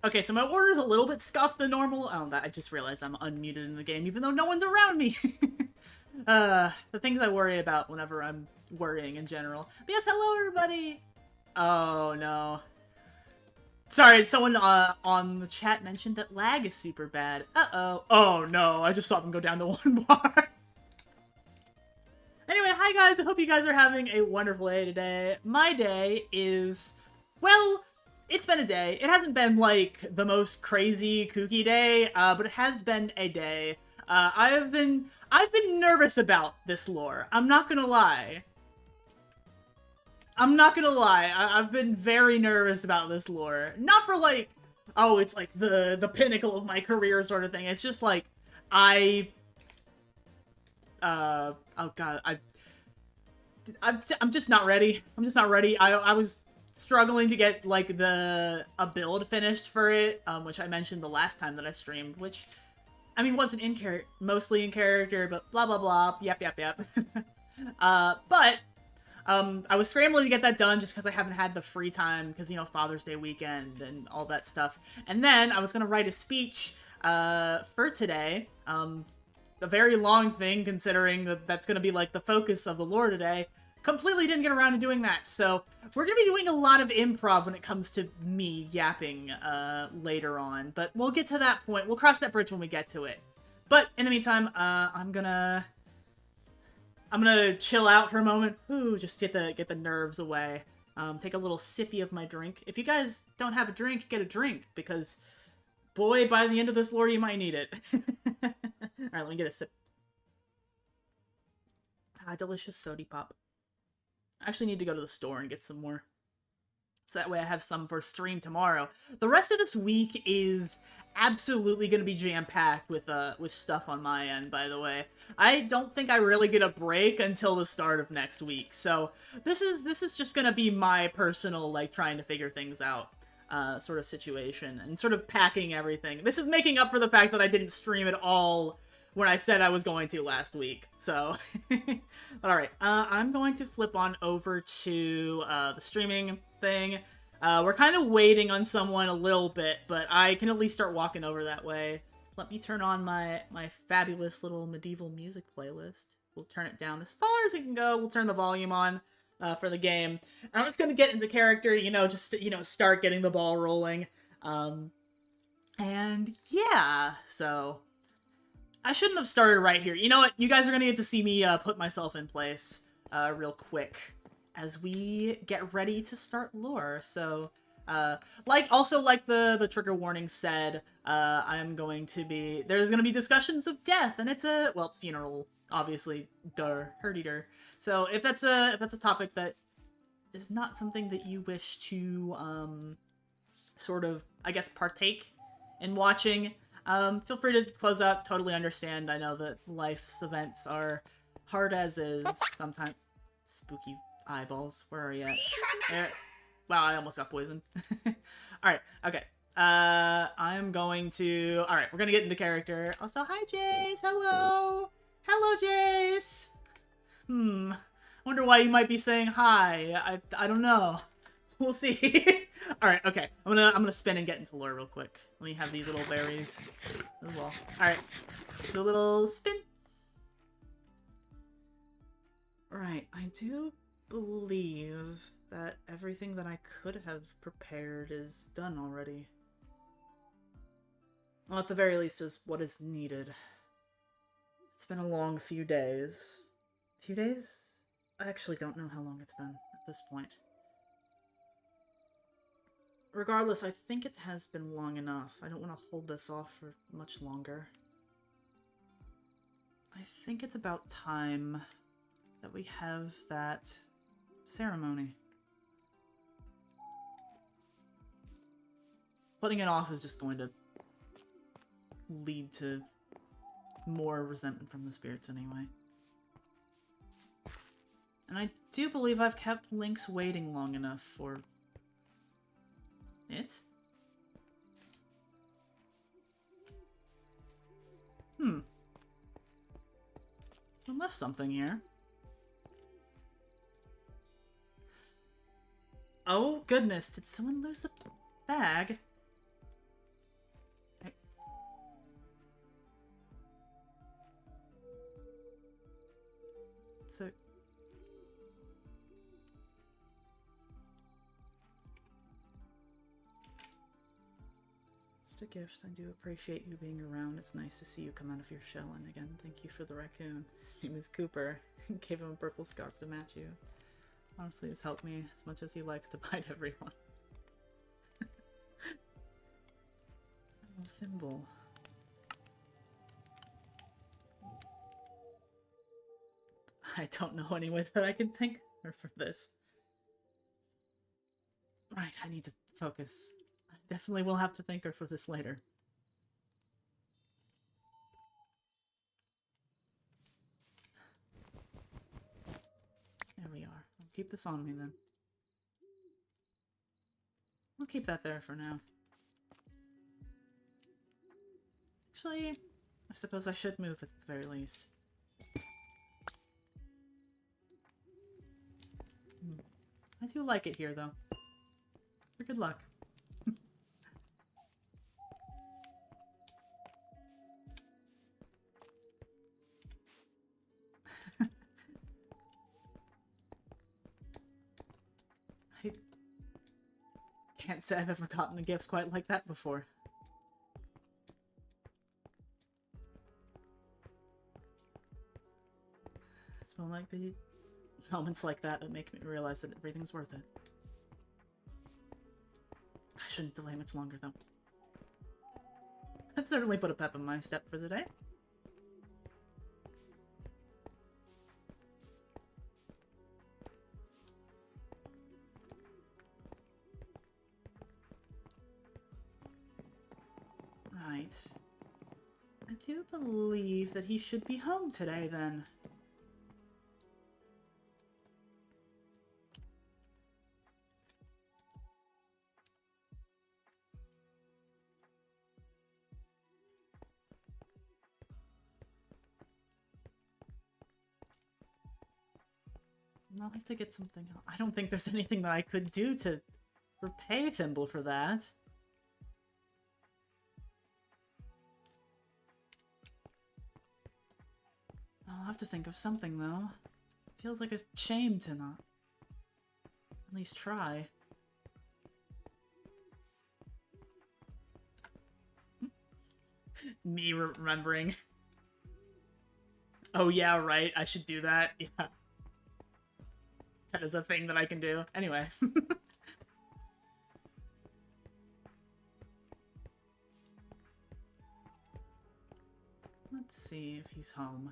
Okay, so my order is a little bit scuffed than normal. Oh, I just realized I'm unmuted in the game, even though no one's around me. The things I worry about whenever I'm worrying in general. But yes, hello everybody! Oh, no. Sorry, someone on the chat mentioned that lag is super bad. Uh-oh. Oh, no, I just saw them go down to 1 bar. Anyway, hi guys, I hope you guys are having a wonderful day today. My day is, well, it's been a day. It hasn't been, like, the most crazy, kooky day, but it has been a day. I've been nervous about this lore. I'm not gonna lie. I've been very nervous about this lore. Not for, like, oh, it's, like, the pinnacle of my career sort of thing. It's just, like, oh god, I'm just not ready. I'm just not ready. I was struggling to get, like, a build finished for it, which I mentioned the last time that I streamed, which, I mean, wasn't in character, mostly in character, but blah, blah, blah, yep. But I was scrambling to get that done just because I haven't had the free time, because, you know, Father's Day weekend and all that stuff. And then I was going to write a speech for today, a very long thing, considering that that's going to be, like, the focus of the lore today. Completely didn't get around to doing that, so we're going to be doing a lot of improv when it comes to me yapping later on, but we'll get to that point. We'll cross that bridge when we get to it. But in the meantime, I'm gonna chill out for a moment. Ooh, just get the nerves away. Take a little sippy of my drink. If you guys don't have a drink, get a drink, because boy, by the end of this lore, you might need it. Alright, let me get a sip. Ah, delicious sody pop. I actually need to go to the store and get some more. So that way I have some for stream tomorrow. The rest of this week is absolutely going to be jam-packed with stuff on my end, by the way. I don't think I really get a break until the start of next week. So this is just going to be my personal, like, trying to figure things out sort of situation. And sort of packing everything. This is making up for the fact that I didn't stream at all when I said I was going to last week. So, alright, I'm going to flip on over to the streaming thing. We're kind of waiting on someone a little bit, but I can at least start walking over that way. Let me turn on my fabulous little medieval music playlist. We'll turn it down as far as it can go. We'll turn the volume on for the game. And I'm just going to get into character, you know, just, you know, start getting the ball rolling. And yeah, so I shouldn't have started right here. You know what? You guys are going to get to see me put myself in place real quick as we get ready to start lore. So, like the trigger warning said, I'm going to be... There's going to be discussions of death, and it's a... Well, funeral, obviously. Duh. Herdy-dur. So, if that's a topic that is not something that you wish to, sort of, I guess, partake in watching... feel free to close out. Totally understand. I know that life's events are hard as is sometimes. Spooky eyeballs. Where are you at? There. Wow, I almost got poisoned. Alright, okay. I'm going to... Alright, we're gonna get into character. Also, hi, Jace! Hello! Hello, Jace! I wonder why you might be saying hi. I don't know. We'll see. Alright, okay. I'm gonna spin and get into lore real quick. Let me have these little berries as well. Alright. Do a little spin. Right, I do believe that everything that I could have prepared is done already. Well, at the very least is what is needed. It's been a long few days. Few days? I actually don't know how long it's been at this point. Regardless, I think it has been long enough. I don't want to hold this off for much longer. I think it's about time that we have that ceremony. Putting it off is just going to lead to more resentment from the spirits anyway. And I do believe I've kept Lynx waiting long enough for it? Someone left something here. Oh, goodness. Did someone lose a bag? So... Just a gift. I do appreciate you being around. It's nice to see you come out of your shell. And again, thank you for the raccoon. His name is Cooper. Gave him a purple scarf to match you. Honestly, it's helped me as much as he likes to bite everyone. Oh, Thimble. I don't know any way that I can think her for this. Right, I need to focus. I definitely will have to thank her for this later. There we are. I'll keep this on me then. I'll keep that there for now. Actually, I suppose I should move at the very least. I do like it here, though. For good luck. I can't say I've ever gotten a gift quite like that before. It's more like the moments like that that make me realize that everything's worth it. I shouldn't delay much longer, though. That certainly put a pep in my step for the day. Right. I do believe that he should be home today, then. I'll have to get something else. I don't think there's anything that I could do to repay Thimble for that. I'll have to think of something, though. Feels like a shame to not at least try. Me remembering. Oh yeah, right, I should do that. Yeah. That is a thing that I can do. Anyway. Let's see if he's home.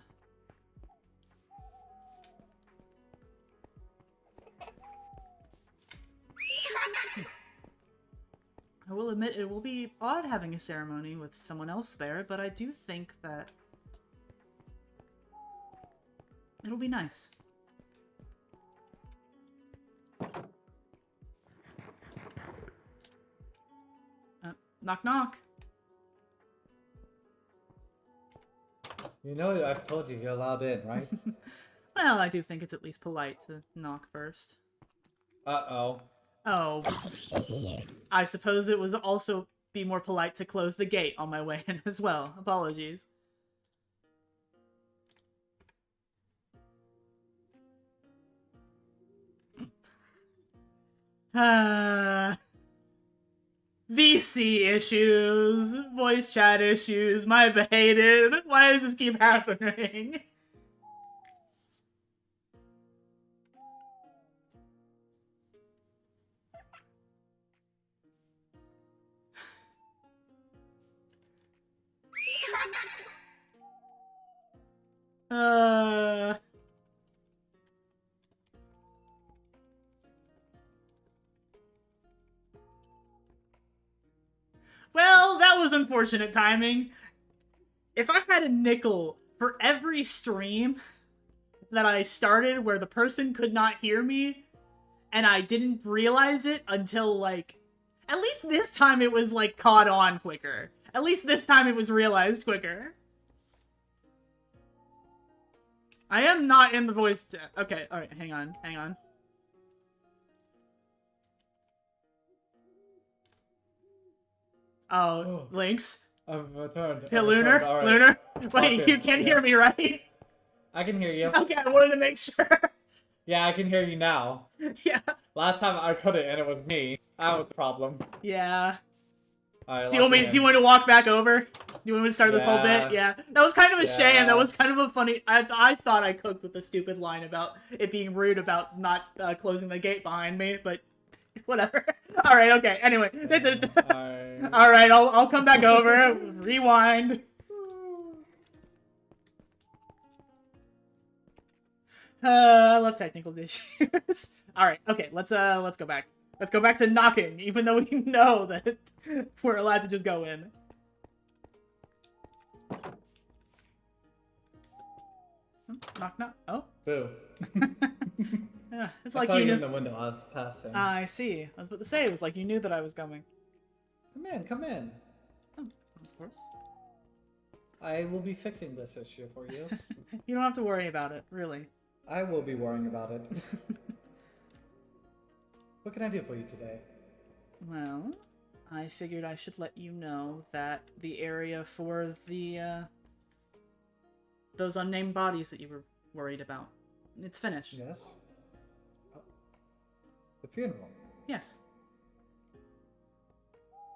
I will admit it will be odd having a ceremony with someone else there, but I do think that it'll be nice. Knock knock. You know I've told you you're allowed in, right? Well, I do think it's at least polite to knock first. Uh-oh. Oh. I suppose it was also be more polite to close the gate on my way in as well. Apologies. VC issues, voice chat issues, my behated. Why does this keep happening? Well, that was unfortunate timing. If I had a nickel for every stream that I started where the person could not hear me, and I didn't realize it until, like, at least this time it was, like, caught on quicker. At least this time it was realized quicker. I am not in the voice chat. Okay, alright, hang on, hang on. Oh, Lynx. I've returned. Hey, Lunar? Right. Lunar? Wait, Okay, you can hear me, right? I can hear you. Okay, I wanted to make sure. Yeah, I can hear you now. Yeah. Last time I couldn't, and it was me. That was the problem. Yeah. Alright, Do you want me to walk back over? Do you want me to start this whole bit? Yeah. That was kind of a shame. That was kind of a funny. I thought I cooked with a stupid line about it being rude about not closing the gate behind me, but whatever. All right. Okay. Anyway. Alright. All right. I'll come back over. Rewind. I love technical issues. All right. Okay. Let's go back. Let's go back to knocking, even though we know that we're allowed to just go in. Knock, knock. Oh. Boo. Yeah, it's I like saw you you knew. in the window. I was passing. I see. I was about to say, it was like you knew that I was coming. Come in, come in. Oh, of course. I will be fixing this issue for you. You don't have to worry about it, really. I will be worrying about it. What can I do for you today? Well, I figured I should let you know that the area for the, those unnamed bodies that you were worried about, it's finished. Yes? The funeral? Yes.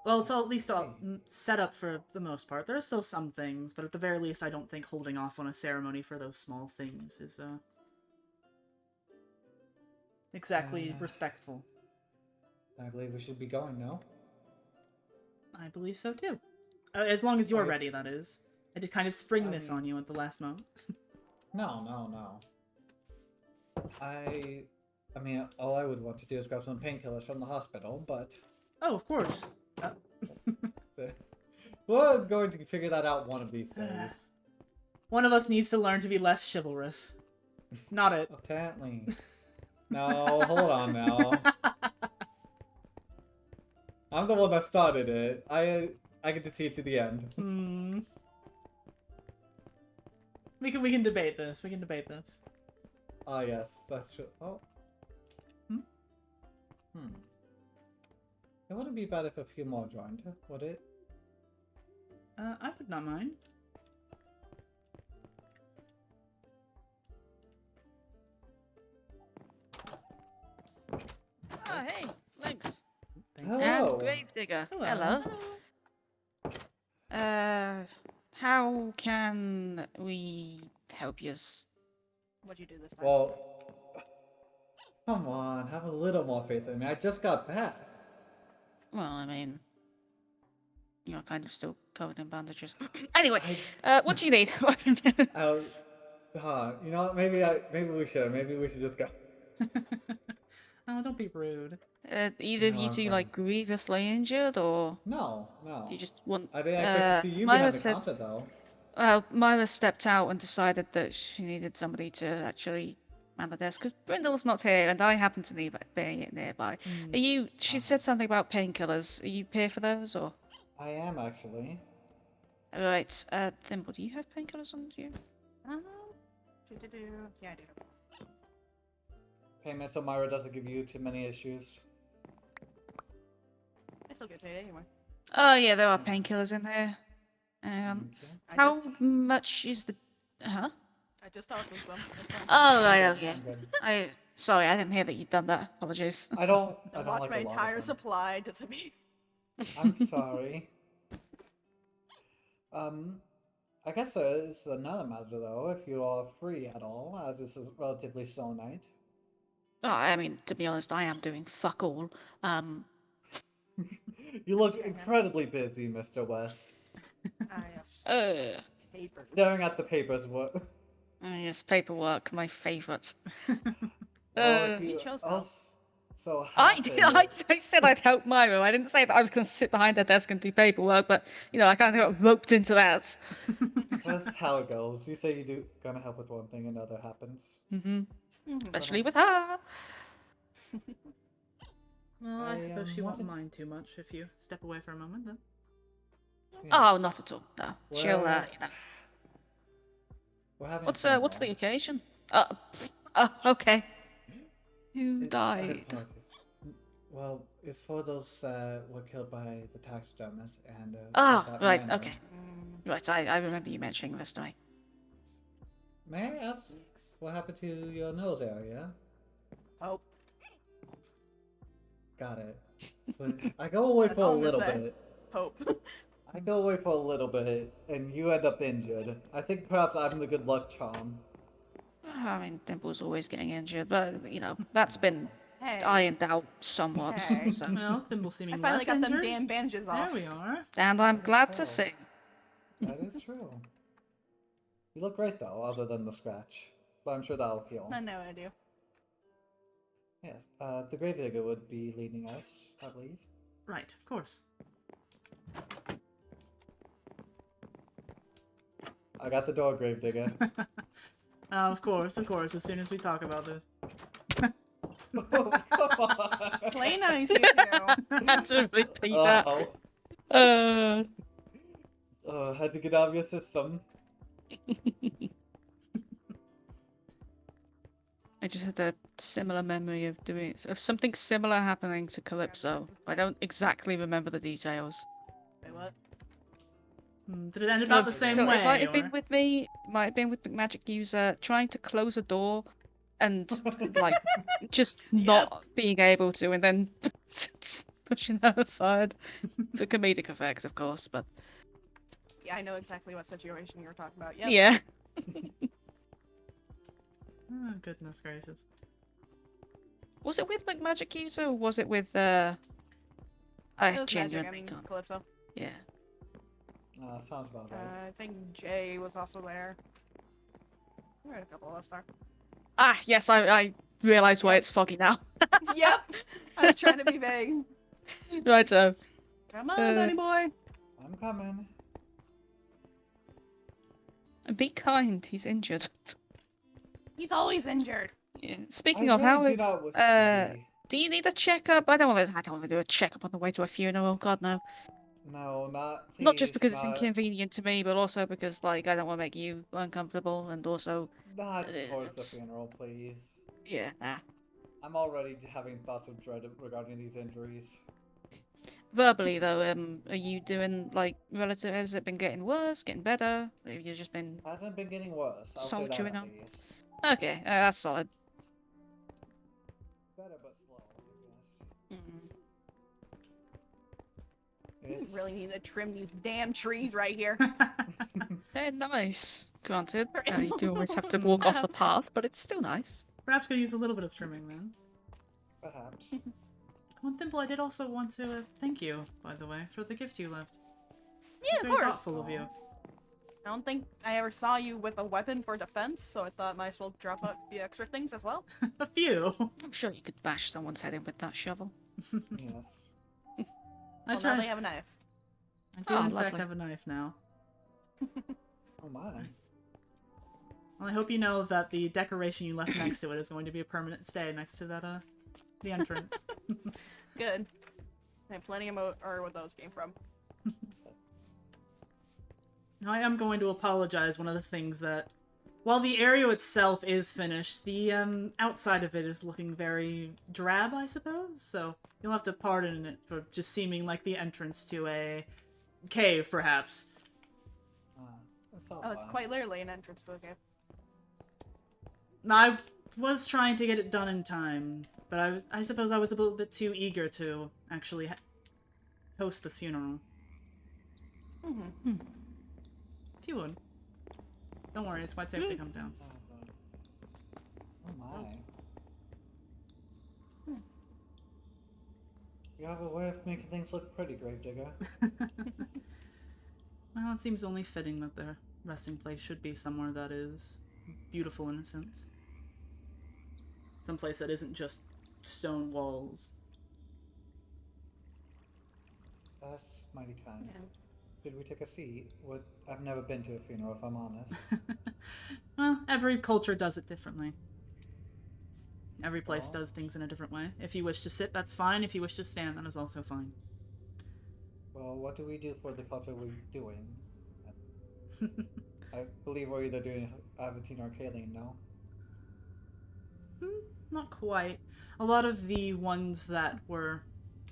Well, it's all, at least all set up for the most part. There are still some things, but at the very least, I don't think holding off on a ceremony for those small things is, exactly respectful. I believe we should be going now. I believe so, too. As long as you're ready, that is. I did kind of spring this on you at the last moment. No. I mean, all I would want to do is grab some painkillers from the hospital, but... Oh, of course. We're going to figure that out one of these days. One of us needs to learn to be less chivalrous. Not it. Apparently. No, hold on now. I'm the one that started it. I get to see it to the end. We can debate this. We can debate this. Ah, yes, that's true. Oh. It wouldn't be bad if a few more joined, would it? I would not mind. Oh, hey, Lynx. Hello. And Gravedigger. Hello. How can we help yous? What'd you do this time? Well, come on, have a little more faith in me. I just got back. Well, I mean, you're kind of still covered in bandages. Anyway, what do you need? You know what? Maybe we should just go. Oh, don't be rude. Either of you two like grievously injured, or No. do you just want? I didn't expect to see you behind the counter, though. Myra stepped out and decided that she needed somebody to actually man the desk because Brindle's not here, and I happen to be nearby. Are you? She said something about painkillers. Are you here for those, or? I am actually. Right. Thimble, do you have painkillers on you? Yeah, I do. Hey, Miss O'Mara doesn't give you too many issues. I still get paid anyway. Oh yeah, there are painkillers in there. Okay. How much is the? Huh? I just talked with them. Oh right, okay. I'm good. Sorry, I didn't hear that you'd done that. Apologies. I don't Watch like my a lot of entire them. supply disappear. I'm sorry. I guess there is another matter though, if you are free at all, as this is a relatively slow night. Oh, I mean, to be honest, I am doing fuck all. You look incredibly busy, Mr. West. Yes. Papers. Staring at the papers, what? Yes, paperwork, my favourite. Well, if He you chose so I happen- said I'd help Myra. I didn't say that I was going to sit behind her desk and do paperwork, but you know, I kind of got roped into that. That's how it goes. You say you're gonna help with one thing, another happens. Especially with her. Well, I suppose she won't wanted- mind too much if you step away for a moment, then. Oh, not at all. No, she'll, Well, you know. We're having What's fun the now. occasion? Okay. Who died? apologies. Well, it's for those were killed by the taxidermist and. Oh, that right. man, Okay. Right. I remember you mentioning this to me. May I ask what happened to your nose area? Oh, Got it. But I go away That's for a all I'm gonna little say. bit. hope. I go away for a little bit, and you end up injured. I think perhaps I'm the good luck charm. I mean, Dimple's always getting injured, but, you know, that's been Hey. ironed out somewhat, Hey. so... Well, Thimble I seeming finally less got them injured. damn bandages There off. we are. And I'm That is glad to true. see. That is true. You look great though, other than the scratch. But I'm sure that'll heal. I know I do. Yes. The Gravedigger would be leading us, I believe. Right, of course. I got the door, Gravedigger. Of course, as soon as we talk about this. Oh, come on. Play nice, you two. Had to repeat that. Uh-oh. Had to get out of your system. I just had a similar memory of something similar happening to Calypso. I don't exactly remember the details. Wait, what? Did it end about the same way? It might have or- been with me. Might have been with Magic User trying to close a door, and like just not being able to, and then pushing her aside for comedic effect, of course. But Yeah, I know exactly what situation you're talking about. Yep. yeah. Oh, goodness gracious. Was it with Magic User or was it with It I was Magic, genuinely can't. Calypso. Yeah. Sounds about right. I think Jay was also there. There were a couple of us there. Ah, yes, I realise why Yep. it's foggy now. Yep! I was trying to be vague. Right, so Come on, Bunny boy! I'm coming. be kind. He's injured. He's always injured. Yeah. Speaking I of, how really do not wish to be. do you need a checkup? I don't want to do a checkup on the way to a funeral. God no. No, not please. Not just because it's not, inconvenient to me, but also because like I don't want to make you uncomfortable, and also Not towards it's- the funeral, please. yeah, nah. I'm already having thoughts of dread regarding these injuries. Verbally though, are you doing like relative? Has it been getting worse, getting better? Have you just been Hasn't been getting worse. I'll say Soldiering that at on. least. okay? That's solid. Better but slow, I Mm. guess. We really need to trim these damn trees right here. They're nice. Granted, They're you do always have to walk off the path, but it's still nice. Perhaps could use a little bit of trimming then. Perhaps. One Thimble, I did also want to thank you, by the way, for the gift you left. Yeah, It's of very course. thoughtful of you. I don't think I ever saw you with a weapon for defense, so I thought might as well drop out the extra things as well. A few. I'm sure you could bash someone's head in with that shovel. Yes. I Well, now try. they have a knife. I do Oh, in fact lovely. have a knife now. Oh my. Well, I hope you know that the decoration you left next to it is going to be a permanent stay next to that the entrance. Good. I have plenty of or where those came from. Now, I am going to apologize. One of the things that, while the area itself is finished, the outside of it is looking very drab, I suppose. So you'll have to pardon it for just seeming like the entrance to a cave, perhaps. It's all Oh, it's fine. quite literally an entrance to a cave. Now, I was trying to get it done in time, but I suppose I was a little bit too eager to actually host this funeral. Mm-hmm. If you would. Don't worry, it's quite safe to come down. Oh my. You have a way of making things look pretty, Gravedigger. Well, it seems only fitting that their resting place should be somewhere that is beautiful in a sense. Someplace that isn't just stone walls. That's mighty kind. Yeah. Did we take a seat? I've never been to a funeral, if I'm honest. Well, every culture does it differently. Every place Oh. does things in a different way. If you wish to sit, that's fine. If you wish to stand, that is also fine. Well, what do we do for the culture we're doing? I believe we're either doing Avatine or Kaleen, no? Not quite. A lot of the ones that were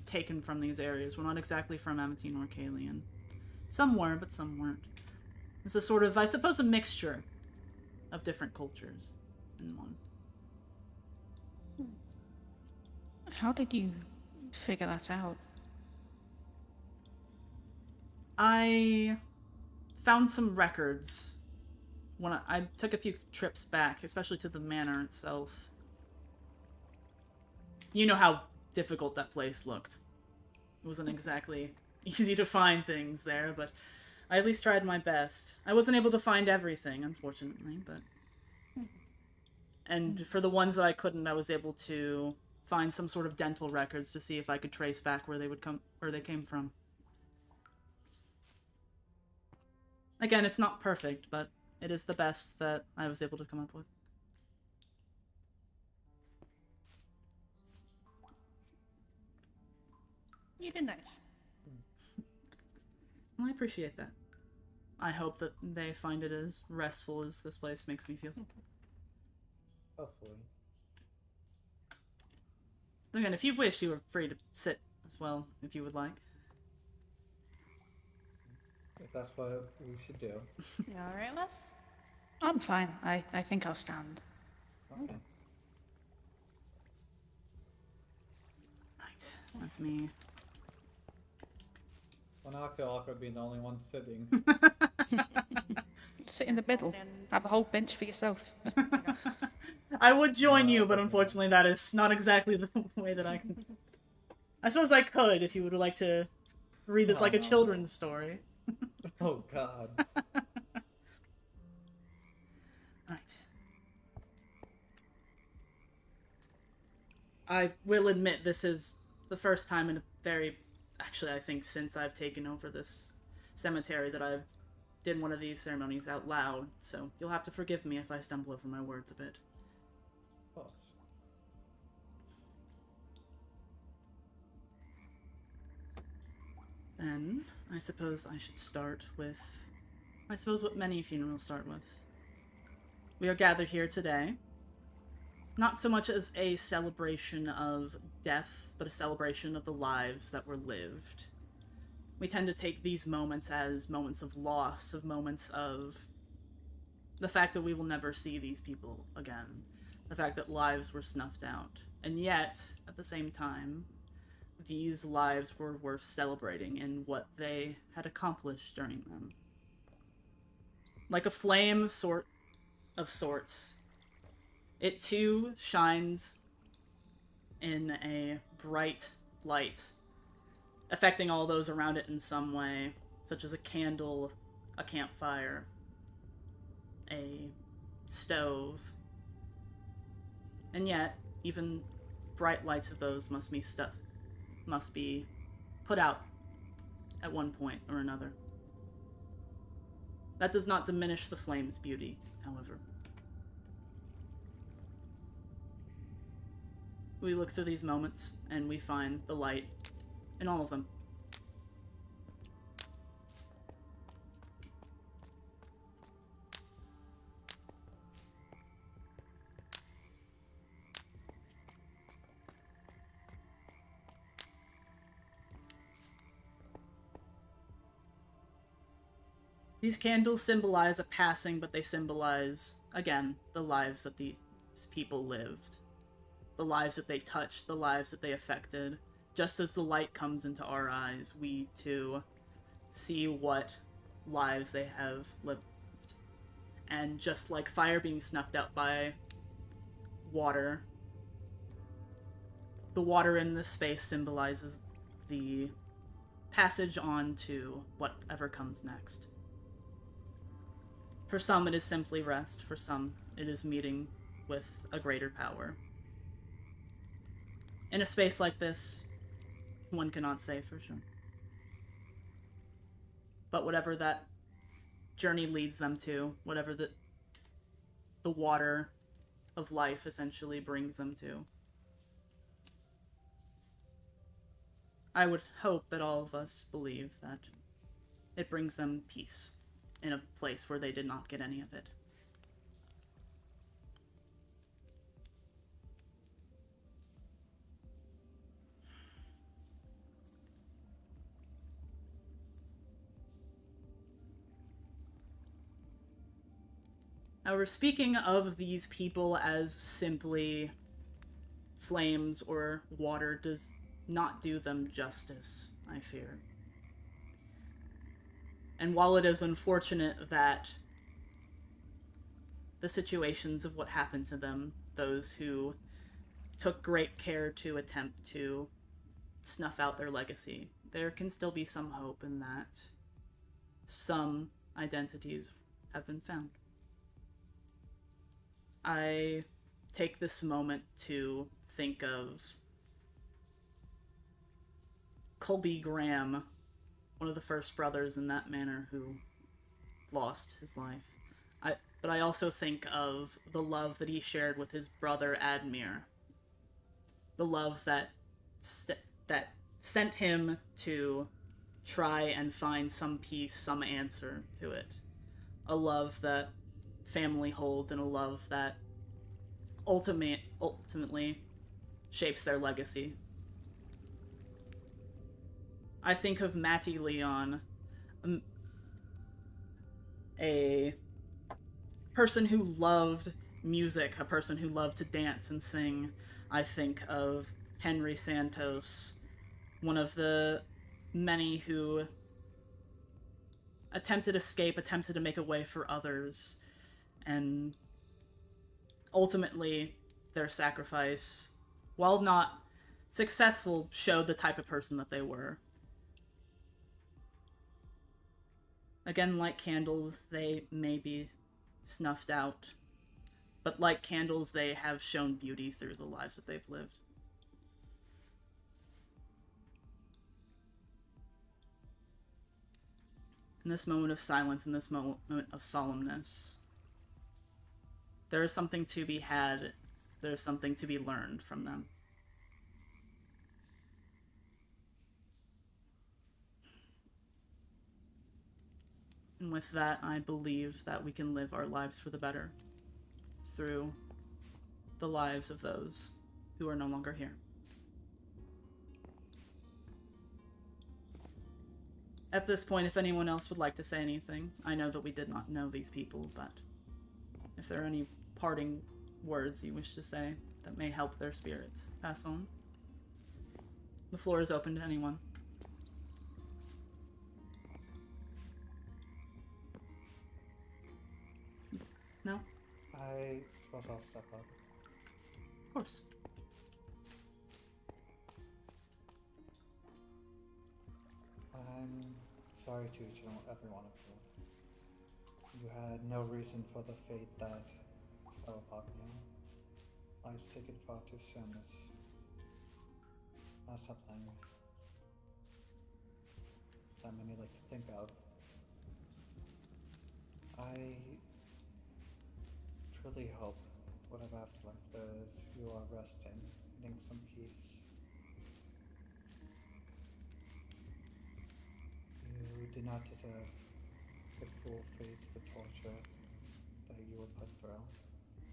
taken from these areas were not exactly from Amatine or Kalian. Some were, but some weren't. It's a sort of, I suppose, a mixture of different cultures in one. How did you figure that out? I found some records when I took a few trips back, especially to the manor itself. You know how difficult that place looked. It wasn't exactly easy to find things there, but I at least tried my best. I wasn't able to find everything, unfortunately, but... And for the ones that I couldn't, I was able to find some sort of dental records to see if I could trace back where they came from. Again, it's not perfect, but it is the best that I was able to come up with. You did nice. Well, I appreciate that. I hope that they find it as restful as this place makes me feel. Hopefully. Again, if you wish, you are free to sit as well, if you would like. If that's what we should do. You alright, Les? I'm fine. I think I'll stand. Okay. Right, that's me. Well, now I feel awkward being the only one sitting. Sit in the middle. Have a whole bench for yourself. I would join No, you, but definitely. unfortunately that is not exactly the way that I can... I suppose I could, if you would like to read this No, like a no. children's story. Oh god. Right. I will admit this is the first time in a very... Actually, I think since I've taken over this cemetery that I've did one of these ceremonies out loud, so you'll have to forgive me if I stumble over my words a bit. Of course. Then, I suppose I should start with... I suppose what many funerals start with. We are gathered here today, not so much as a celebration of death, but a celebration of the lives that were lived. We tend to take these moments as moments of loss, of moments of the fact that we will never see these people again, the fact that lives were snuffed out. And yet, at the same time, these lives were worth celebrating in what they had accomplished during them. Like a flame of sorts, it too shines in a bright light, affecting all those around it in some way, such as a candle, a campfire, a stove. And yet, even bright lights of those must be put out at one point or another. That does not diminish the flame's beauty, however. We look through these moments, and we find the light in all of them. These candles symbolize a passing, but they symbolize, again, the lives that these people lived. The lives that they touched, the lives that they affected. Just as the light comes into our eyes, we too see what lives they have lived. And just like fire being snuffed out by water, the water in this space symbolizes the passage on to whatever comes next. For some, it is simply rest. For some, it is meeting with a greater power. In a space like this, one cannot say for sure. But whatever that journey leads them to, whatever the water of life essentially brings them to, I would hope that all of us believe that it brings them peace in a place where they did not get any of it. However, speaking of these people as simply flames or water does not do them justice, I fear. And while it is unfortunate that the situations of what happened to them, those who took great care to attempt to snuff out their legacy, there can still be some hope in that some identities have been found. I take this moment to think of Colby Graham, one of the first brothers in that manner who lost his life. But I also think of the love that he shared with his brother Admir. The love that sent him to try and find some peace, some answer to it. A love that family holds and a love that ultimately shapes their legacy. I think of Matty Leon, a person who loved music, a person who loved to dance and sing. I think of Henry Santos, one of the many who attempted escape, attempted to make a way for others, and ultimately their sacrifice, while not successful, showed the type of person that they were. Again, like candles, they may be snuffed out, but like candles, they have shown beauty through the lives that they've lived. In this moment of silence, in this moment of solemnness, there is something to be had, there is something to be learned from them. And with that, I believe that we can live our lives for the better through the lives of those who are no longer here. At this point, if anyone else would like to say anything, I know that we did not know these people, but if there are any parting words you wish to say that may help their spirits, pass on. The floor is open to anyone. No? I suppose I'll step up. Of course. I'm sorry to each and every one of you. You had no reason for the fate that fell upon you. Life's taken far too soon. It's not something that many like to think of. I truly hope whatever afterlife there is, you are resting, getting some peace. You did not deserve the cruel fates, the torture that you were put through,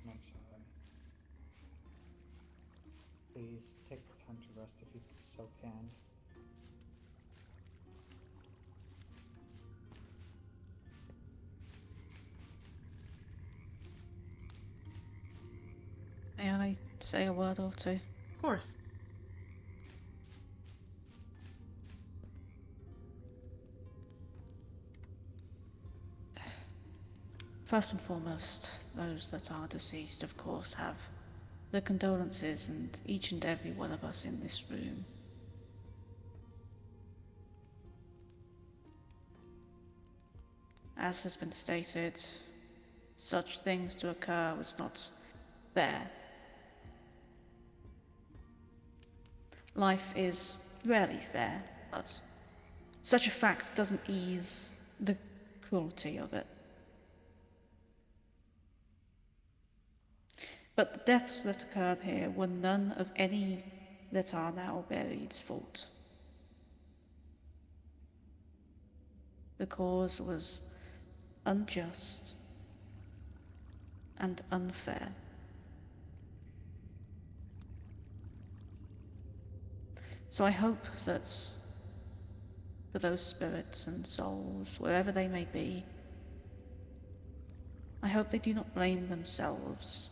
and I'm sorry. Please take the time to rest if you so can. May I say a word or two? Of course. First and foremost, those that are deceased, of course, have the condolences, and each and every one of us in this room. As has been stated, such things to occur was not fair. Life is rarely fair, but such a fact doesn't ease the cruelty of it. But the deaths that occurred here were none of any that are now buried's fault. The cause was unjust and unfair. So I hope that for those spirits and souls, wherever they may be, I hope they do not blame themselves.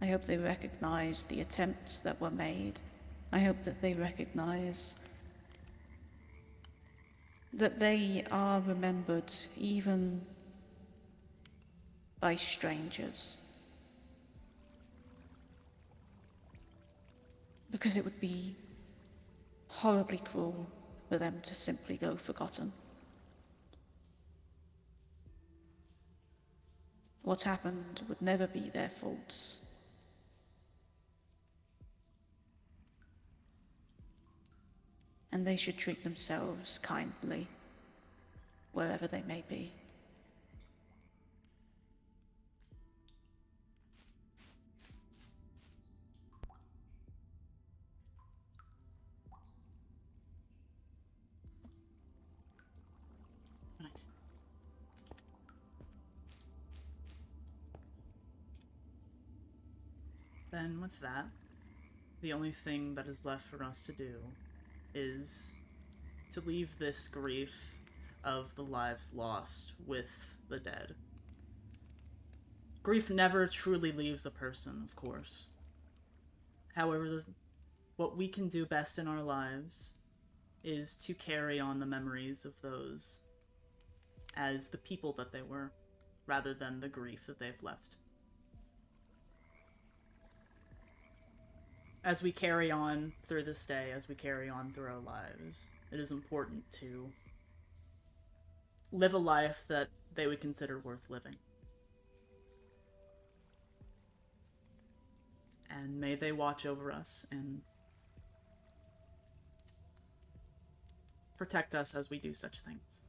I hope they recognize the attempts that were made. I hope that they recognize that they are remembered even by strangers. Because it would be horribly cruel for them to simply go forgotten. What happened would never be their faults. And they should treat themselves kindly, wherever they may be. Right. Then with that, the only thing that is left for us to do is to leave this grief of the lives lost with the dead. Grief never truly leaves a person, of course. However, what we can do best in our lives is to carry on the memories of those as the people that they were, rather than the grief that they've left. As we carry on through this day, as we carry on through our lives, it is important to live a life that they would consider worth living. And may they watch over us and protect us as we do such things.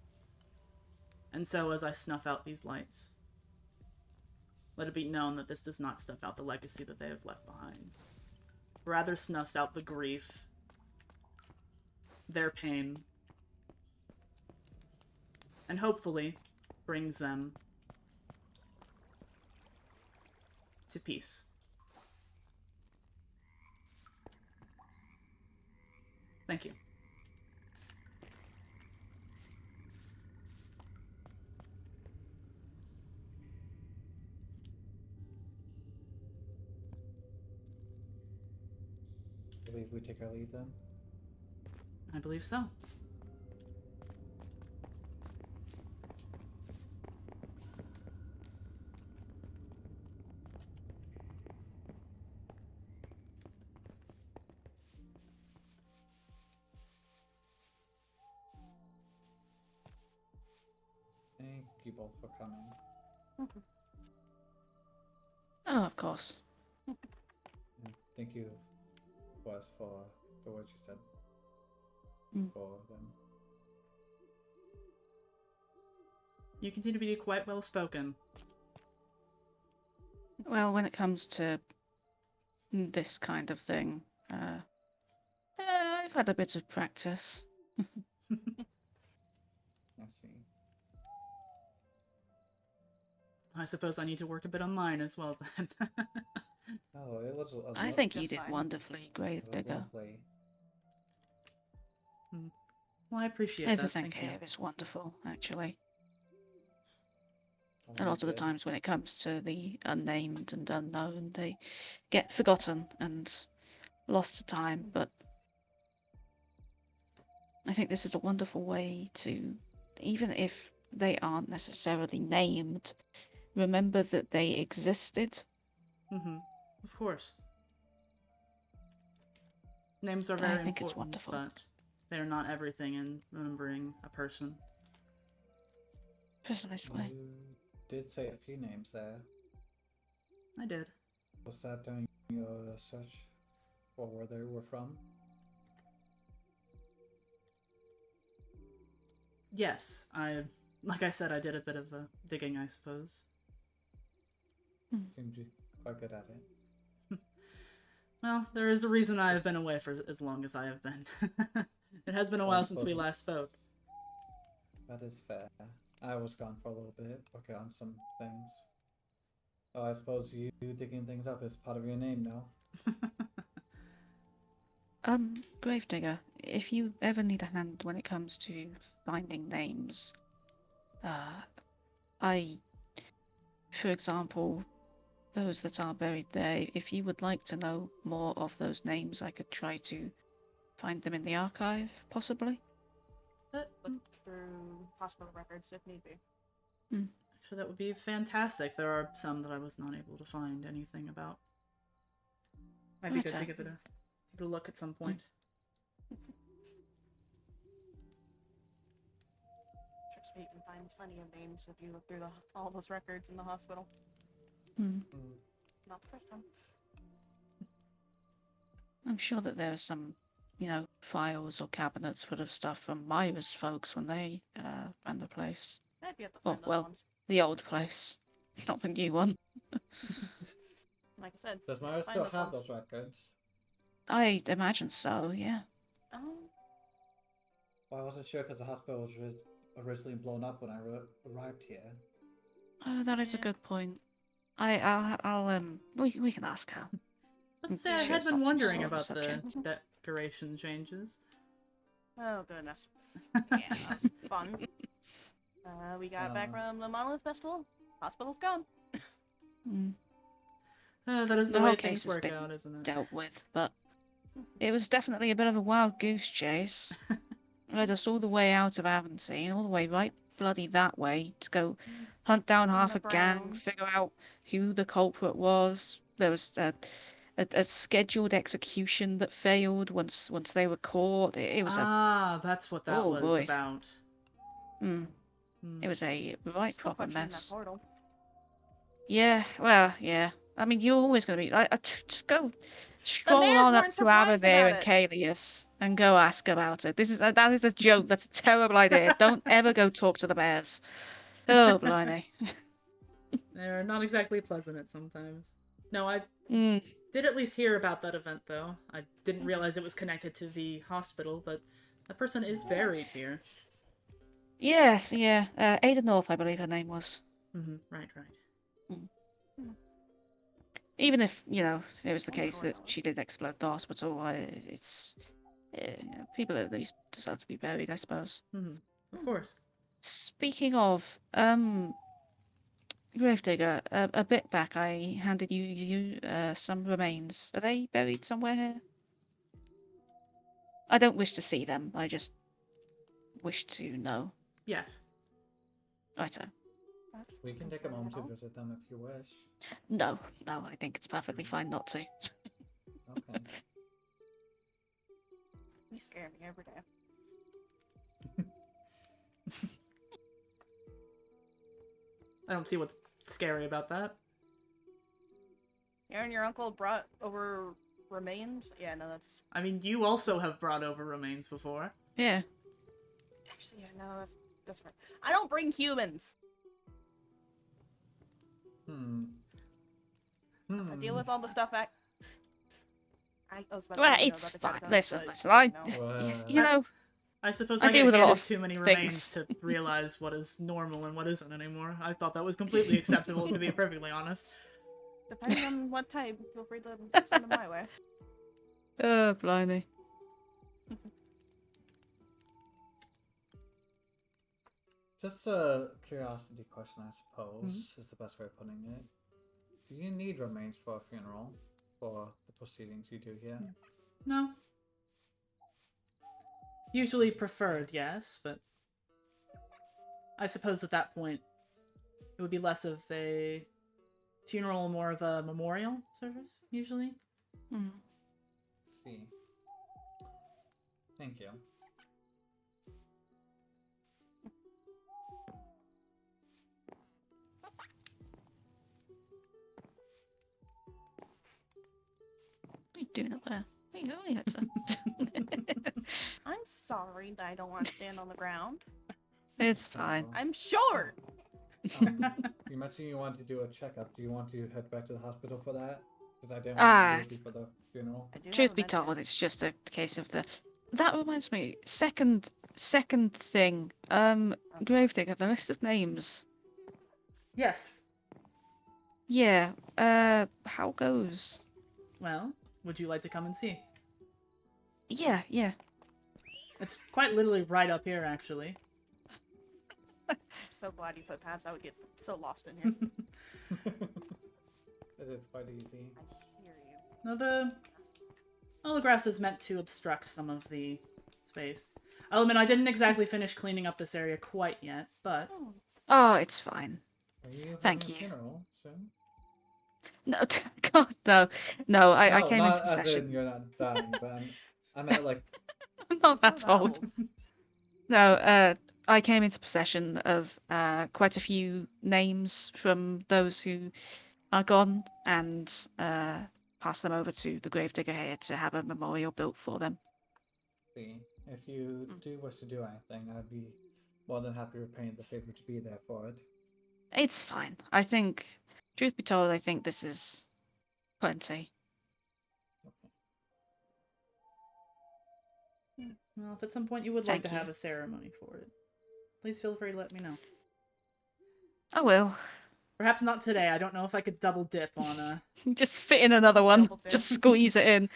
And so, as I snuff out these lights, let it be known that this does not snuff out the legacy that they have left behind. Rather snuffs out the grief, their pain, and hopefully brings them to peace. Thank you. I believe we take our leave then. I believe so. Thank you both for coming. Oh, of course. And thank you, Wes, for the words you said for them. You continue to be quite well spoken. Well, when it comes to this kind of thing, I've had a bit of practice. I see. I suppose I need to work a bit on mine as well then. Oh, it was I think you Just did fine. wonderfully, it was Gravedigger. lovely. Well, I appreciate that. Everything Thank you. here is wonderful, actually. Oh, A lot of the good. times when it comes to the unnamed and unknown, they get forgotten and lost to time, but I think this is a wonderful way to, even if they aren't necessarily named, remember that they existed. Of course. Names are I very think it's important, wonderful. but they're not everything in remembering a person. Precisely. You did say a few names there. I did. Was that during your search for where they were from? Yes, like I said, I did a bit of digging, I suppose. Seemed quite good at it. Well, there is a reason I have been away for as long as I have been. It has been a while since we last spoke. That is fair. I was gone for a little bit, working on some things. Oh, I suppose you digging things up is part of your name now. Gravedigger, if you ever need a hand when it comes to finding names, I for example, those that are buried there, if you would like to know more of those names, I could try to find them in the archive, possibly. But, Look through hospital records if need be. actually, that would be fantastic. There are some that I was not able to find anything about. Might be good to give it a look at some point. Trust me, you can find plenty of names if you look through all those records in the hospital. Not the first time. I'm sure that there are some, files or cabinets full of stuff from Myra's folks when they ran the place. Might be able to Oh, find those well, ones. the old place, not the new one. Like I said, Does Myra find still those have ones. those records? I imagine so, yeah. Well, I wasn't sure because the hospital was originally blown up when I arrived here. Oh, that is a Yeah. good point. We can ask her. Let's say I Sure, had it's been not some wondering sort of about the subject. decoration changes. Oh goodness. Yeah, that was fun. We got back from the Monolith Festival. Hospital's gone. That is the The way whole things case has work been out, isn't it? dealt with, but it was definitely a bit of a wild goose chase. Led us all the way out of Aventine, all the way right bloody that way to go hunt down half a gang, Underground. figure out who the culprit was. There was a scheduled execution that failed once they were caught. It was That's what that oh was boy. about. It was a right Still proper questioning that mess. portal. Yeah, well, yeah. I mean, you're always going to be. Just go stroll mares on up weren't to surprised Aberdare about and Kalius and go ask about it. That is a joke. That's a terrible idea. Don't ever go talk to the bears. Oh, blimey. They're not exactly pleasant at sometimes. No, I Mm. did at least hear about that event, though. I didn't realize it was connected to the hospital, but that person is buried here. Yes, yeah. Ada North, I believe her name was. Right. Even if, it was the case that she did explode the hospital, people at least deserve to be buried, I suppose. Of course. Speaking of, Gravedigger, a bit back I handed you some remains. Are they buried somewhere here? I don't wish to see them, I just wish to know. Yes. Righto. We can take a moment to visit them if you wish. No, I think it's perfectly fine not to. Okay. You scare me every day. I don't see what's scary about that. You and your uncle brought over remains? Yeah, no, that's... I mean, you also have brought over remains before. Yeah. Actually, yeah, no, that's right. I don't bring humans! I deal with all the stuff I was about to Well, say, it's about the fine. Jedi, Listen, but, no. I suppose I I deal get with a lot handed of too many things. remains to realize what is normal and what isn't anymore. I thought that was completely acceptable, to be perfectly honest. Depending on what type, feel free to send them my way. Oh, blimey. Just a curiosity question, I suppose, is the best way of putting it. Do you need remains for a funeral? For the proceedings you do here? No. Usually preferred, yes, but I suppose at that point it would be less of a funeral, more of a memorial service, usually. See. Thank you. What are you doing up there? What are you doing? I'm sorry that I don't want to stand on the ground. It's fine. I'm short! You mentioned you wanted to do a checkup. Do you want to head back to the hospital for that? Because I didn't want to be for the funeral. Truth be told, it's just a case of the... That reminds me, second thing, Gravedigger, the list of names. Yes. Yeah, how goes? Well, would you like to come and see? Yeah. It's quite literally right up here, actually. I'm so glad you put paths. I would get so lost in here. It is quite easy. I hear you. No, all the grass is meant to obstruct some of the space. I'll admit I didn't exactly finish cleaning up this area quite yet, but Oh, Oh, it's fine. Are you Thank having a you. funeral soon? No, God, no. No, I No, came not into as in possession. you're not dying, but I meant like I'm not it's that not old. old. No, I came into possession of quite a few names from those who are gone and pass them over to the Gravedigger here to have a memorial built for them. see. If you do wish to do anything, I'd be more than happy repaying the favor to be there for it. It's fine. I think, truth be told, I think this is plenty. well, if at some point you would like Thank to have you. a ceremony for it, please feel free to let me know. I will. Perhaps not today. I don't know if I could double dip on a. Just fit in another one. Double dip. Just squeeze it in.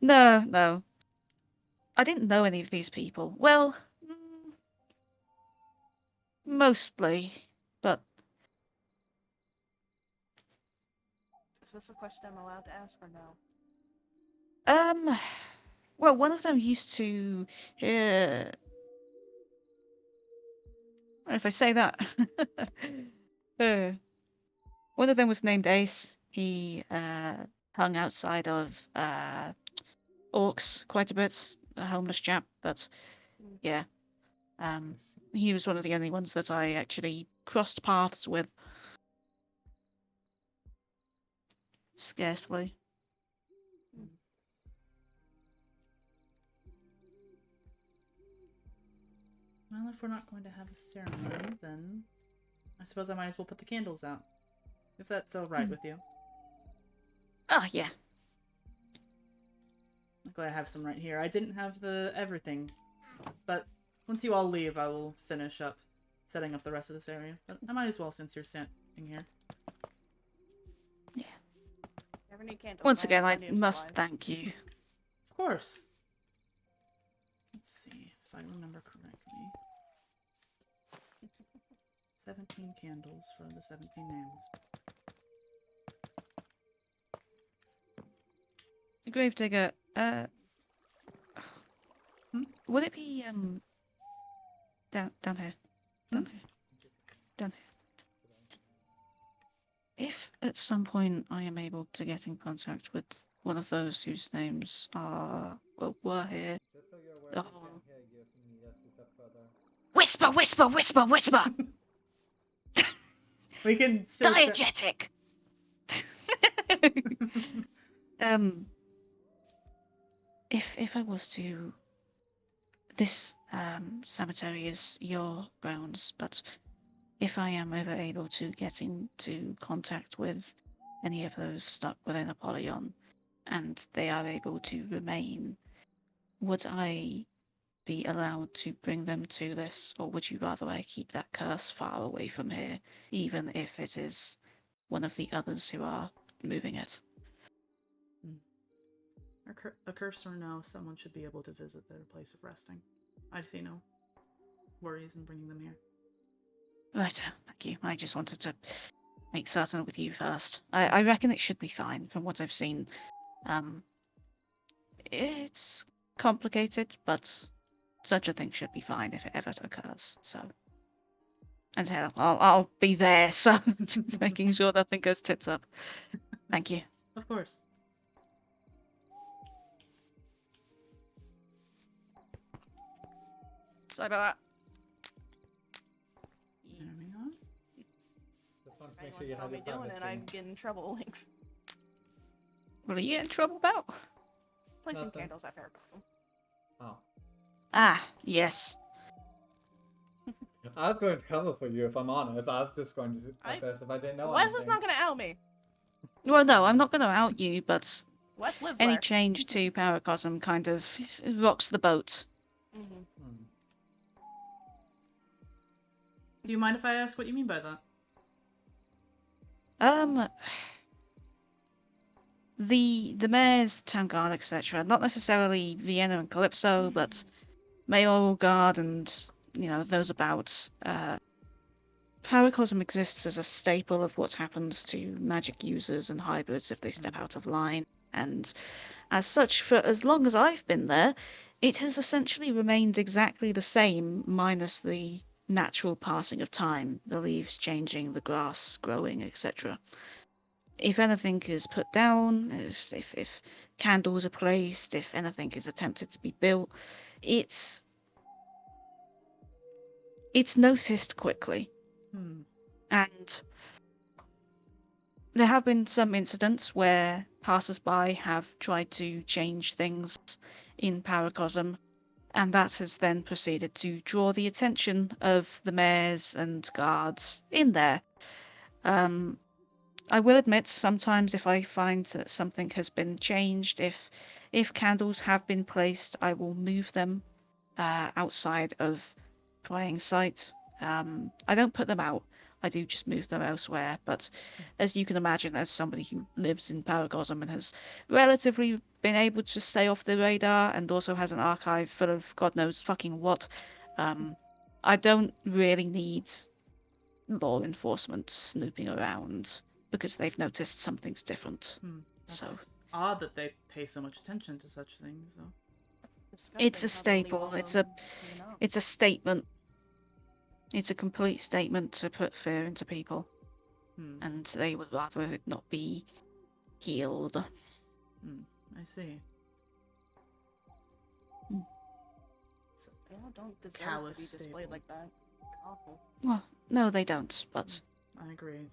No. I didn't know any of these people. Well, mostly, but Is this a question I'm allowed to ask or no? well, one of them used to. If I say that, uh, one of them was named Ace. He hung outside of Orcs quite a bit, a homeless chap. But yeah, he was one of the only ones that I actually crossed paths with. Scarcely. Well, if we're not going to have a ceremony, then I suppose I might as well put the candles out. If that's all right with you. Oh yeah. Luckily I have some right here. I didn't have the everything, but once you all leave, I will finish up setting up the rest of this area. But I might as well since you're standing here. Yeah. Never need candles. Once have again, I plenty of must supplies. thank you. Of course. Let's see if I remember correctly. 17 candles for the 17 names. Gravedigger, would it be down here? Down here. Down here. If at some point I am able to get in contact with one of those whose names are were here. Just so you're aware, Oh. we can't hear you if you need us to step further. Whisper, whisper, whisper, whisper. We can still Diegetic. If I was to, this cemetery is your grounds, but if I am ever able to get into contact with any of those stuck within Apollyon, and they are able to remain, would I be allowed to bring them to this, or would you rather I keep that curse far away from here, even if it is one of the others who are moving it? A curse or no, someone should be able to visit their place of resting. I see no worries in bringing them here. Right, thank you. I just wanted to make certain with you first. I reckon it should be fine from what I've seen. It's complicated, but such a thing should be fine if it ever occurs. So, and hell, I'll be there. So, just making sure nothing goes tits up. Thank you. Of course. Sorry about that. There we go. Just want to If make sure anyone you saw have me your doing it, privacy. I'd get in trouble. Links. What are you in trouble about? Placing Nothing. candles, I've heard. Oh. Ah, yes. I was going to cover for you if I'm honest. I was just going to at first if I didn't know Wes is anything. not gonna out me. Well, no, I'm not going to out you, but Wes lives any there. change to Paracosm kind of rocks the boat. Mm-hmm. Do you mind if I ask what you mean by that? The mayors, the town guard, etc. Not necessarily Vienna and Calypso, but mayoral guard and those about. Paracosm exists as a staple of what happens to magic users and hybrids if they step out of line, and as such, for as long as I've been there, it has essentially remained exactly the same, minus the natural passing of time, the leaves changing, the grass growing, etc. If anything is put down, if candles are placed, if anything is attempted to be built, it's noticed quickly. And there have been some incidents where passers-by have tried to change things in Paracosm, and that has then proceeded to draw the attention of the mayors and guards in there. I will admit, sometimes if I find that something has been changed, if candles have been placed, I will move them outside of prying sight. I don't put them out. I do just move them elsewhere. But as you can imagine, as somebody who lives in Paracosm and has relatively been able to stay off the radar and also has an archive full of God knows fucking what, I don't really need law enforcement snooping around because they've noticed something's different. That's odd that they pay so much attention to such things, though. It's a staple. It's a statement. It's a complete statement to put fear into people, and they would rather it not be healed. I see. They all don't deserve Callous to be displayed staple. like that. It's awful. Well, no, they don't. But I agree.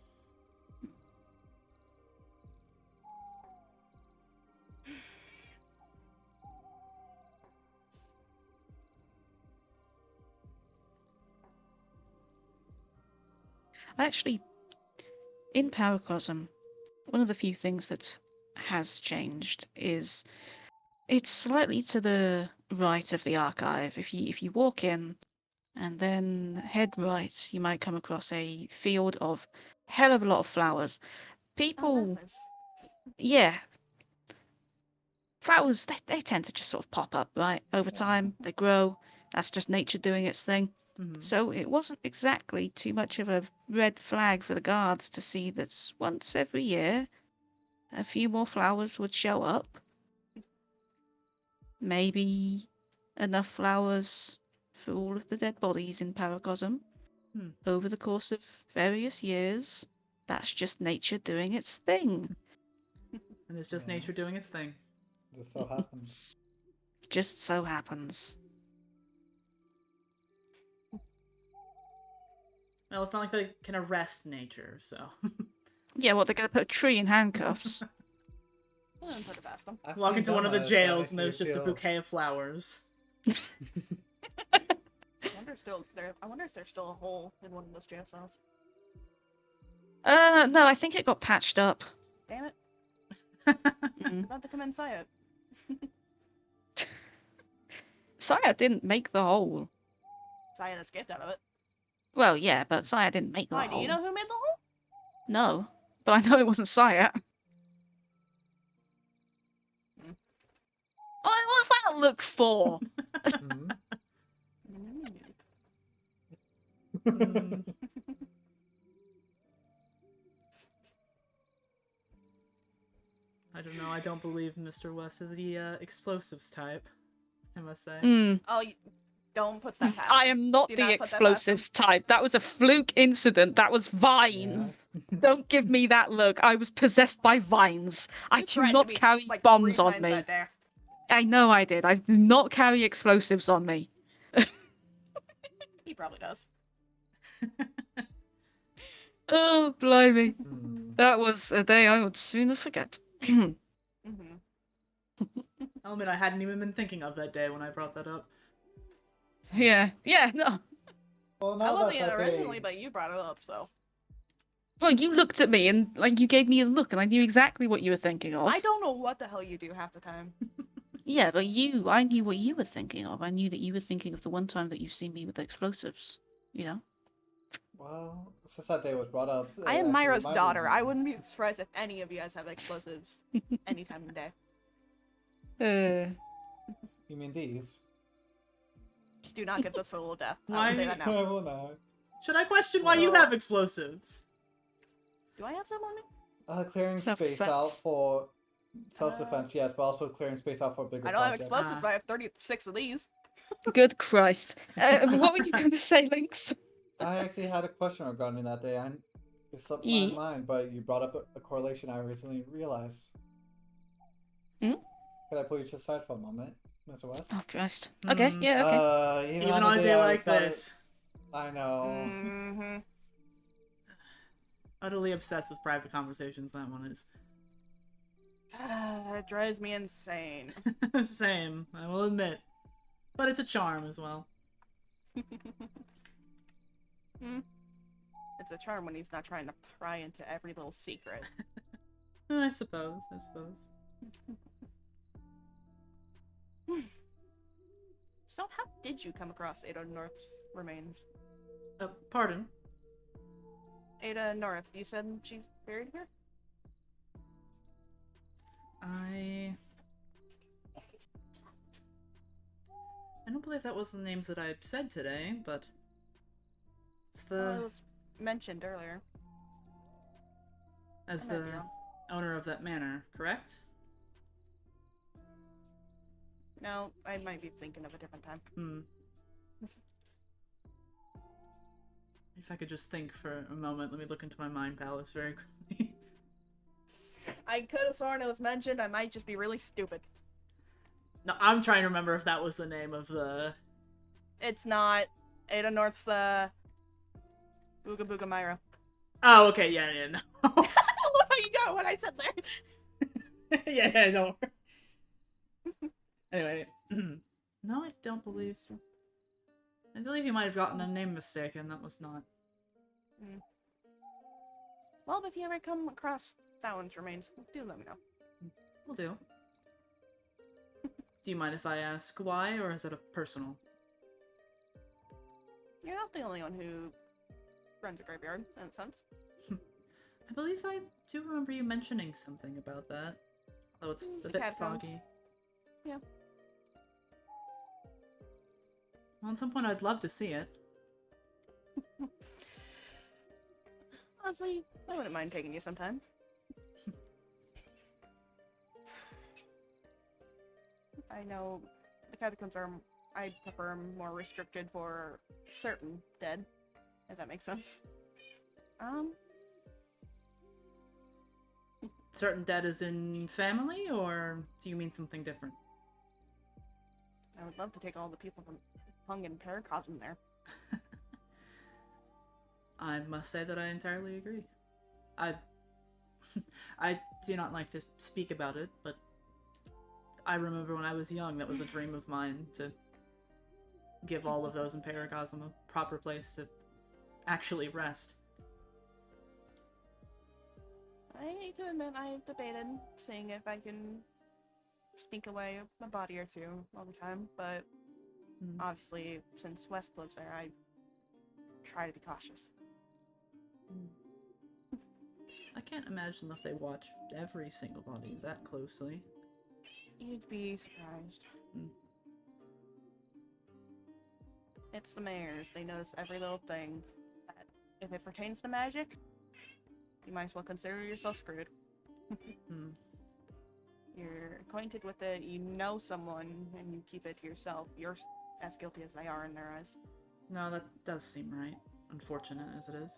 actually, in Paracosm, one of the few things that has changed is it's slightly to the right of the archive. If you walk in and then head right, you might come across a field of hell of a lot of flowers. People, yeah, flowers they tend to just sort of pop up, right? Over time, they grow. That's just nature doing its thing. So it wasn't exactly too much of a red flag for the guards to see that once every year a few more flowers would show up. Maybe enough flowers for all of the dead bodies in Paracosm over the course of various years. That's just nature doing its thing. And it's just nature doing its thing. Just so happens. Just so happens. Well, it's not like they can arrest nature, so. Yeah, what, they're going to put a tree in handcuffs? Put it past them. I've Walk seen into one of the them, jails that and make there's you just a feel- bouquet of flowers. I wonder if there's still a hole in one of those jail cells. No, I think it got patched up. Damn it. Mm. About to come inside it. Saya didn't make the hole. Saya escaped out of it. Well, yeah, but Saya didn't make the Why, hole. do you know who made the hole? No, but I know it wasn't Saya. What's that look for? I don't know, I don't believe Mr. West is the explosives type, I must say. Oh, don't put that past I him. am not Do the not put that past explosives type. That was a fluke incident. That was vines. Don't give me that look. I was possessed by vines. I You do threatened not me, carry like, bombs 3 on times me. that day. I know I did. I do not carry explosives on me. He probably does. Oh, blimey. That was a day I would sooner forget. I'll admit I hadn't even been thinking of that day when I brought that up. Yeah, no. Well, I now wasn't that originally, but you brought it up, so. Well, you looked at me and, like, you gave me a look and I knew exactly what you were thinking of. I don't know what the hell you do half the time. Yeah, but I knew what you were thinking of. I knew that you were thinking of the one time that you've seen me with explosives, you know? Well, since that day was brought up, I am actually Myra's reminded daughter. me. I wouldn't be surprised if any of you guys have explosives any time of day. You mean these? Do not give this fool a death. I Why- will say that I now. will not. Should I question why you have explosives? Do I have some on me? Clearing space out Self-defense. for self-defense, yes, but also clearing space out for bigger I don't have projects. explosives, but I have 36 of these. Good Christ. What were you going to say, Lynx? I actually had a question regarding that day. It slipped my Ye- mind, but you brought up a correlation I recently realized. Hmm? Could I pull you to the side for a moment, Mr. West? Oh, Christ. Okay, yeah, okay. Even on a day I like thought this. I know. Mm-hmm. Utterly obsessed with private conversations, that one is. It drives me insane. Same, I will admit. But it's a charm as well. It's a charm when he's not trying to pry into every little secret. I suppose. So how did you come across Ada North's remains? Pardon? Ada North, you said she's buried here? I don't believe that was the names that I said today, but it's Well, the it was mentioned earlier. as I might the be wrong. owner of that manor, correct? No, I might be thinking of a different time. If I could just think for a moment, let me look into my mind palace very quickly. I could have sworn it was mentioned. I might just be really stupid. No, I'm trying to remember if that was the name of the... It's not. Ada North's Booga Booga Myra. Oh, okay, yeah, no. I love how you got what I said there. yeah, no. Anyway, no, I don't believe so. I believe you might have gotten a name mistake, and that was not. Well, if you ever come across that one's remains, do let me know. Will do. Do you mind if I ask why, or is it a personal? You're not the only one who runs a graveyard, in a sense. I believe I do remember you mentioning something about that. Although it's a The bit catacombs. foggy. Yeah. Well, at some point I'd love to see it. Honestly, I wouldn't mind taking you sometime. I know the catacombs are, I prefer more restricted for certain dead, if that makes sense. Certain dead is in family, or do you mean something different? I would love to take all the people from hung in Paracosm there. I must say that I entirely agree. I do not like to speak about it, but I remember when I was young, that was a dream of mine, to give all of those in Paracosm a proper place to actually rest. I need to admit, I've debated seeing if I can sneak away a body or two all the time, but obviously, since West lives there, I try to be cautious. I can't imagine that they watch every single body that closely. You'd be surprised. It's the mayors. They notice every little thing. That if it pertains to magic, you might as well consider yourself screwed. You're acquainted with it, you know someone, and you keep it to yourself. You're as guilty as they are in their eyes. No, that does seem right. Unfortunate as it is.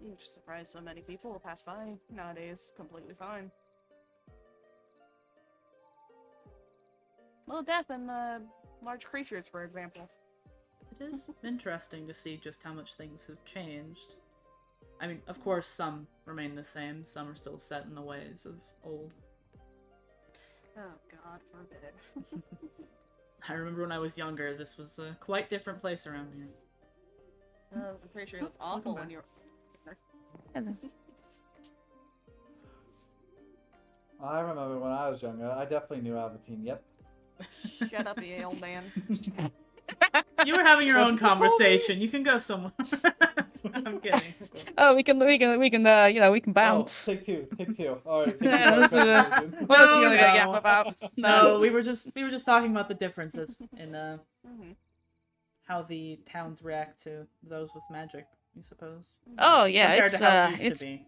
I'm just surprised so many people will pass by nowadays completely fine. Little death and large creatures, for example. It is interesting to see just how much things have changed. I mean, of course, some remain the same, some are still set in the ways of old. Oh, God forbid. I remember when I was younger, this was a quite different place around here. I'm pretty sure it was awful when you were... Hello. I remember when I was younger, I definitely knew Avatine, yep. Shut up, you old man. You were having your own conversation. You can go somewhere. I'm kidding. Oh, we can bounce. Take two. Alright, take Yeah, two. this is what else are you gonna get yap about? No, we were just talking about the differences in Mhm. how the towns react to those with magic, I suppose. Oh yeah, Compared it's to how it used it's to be.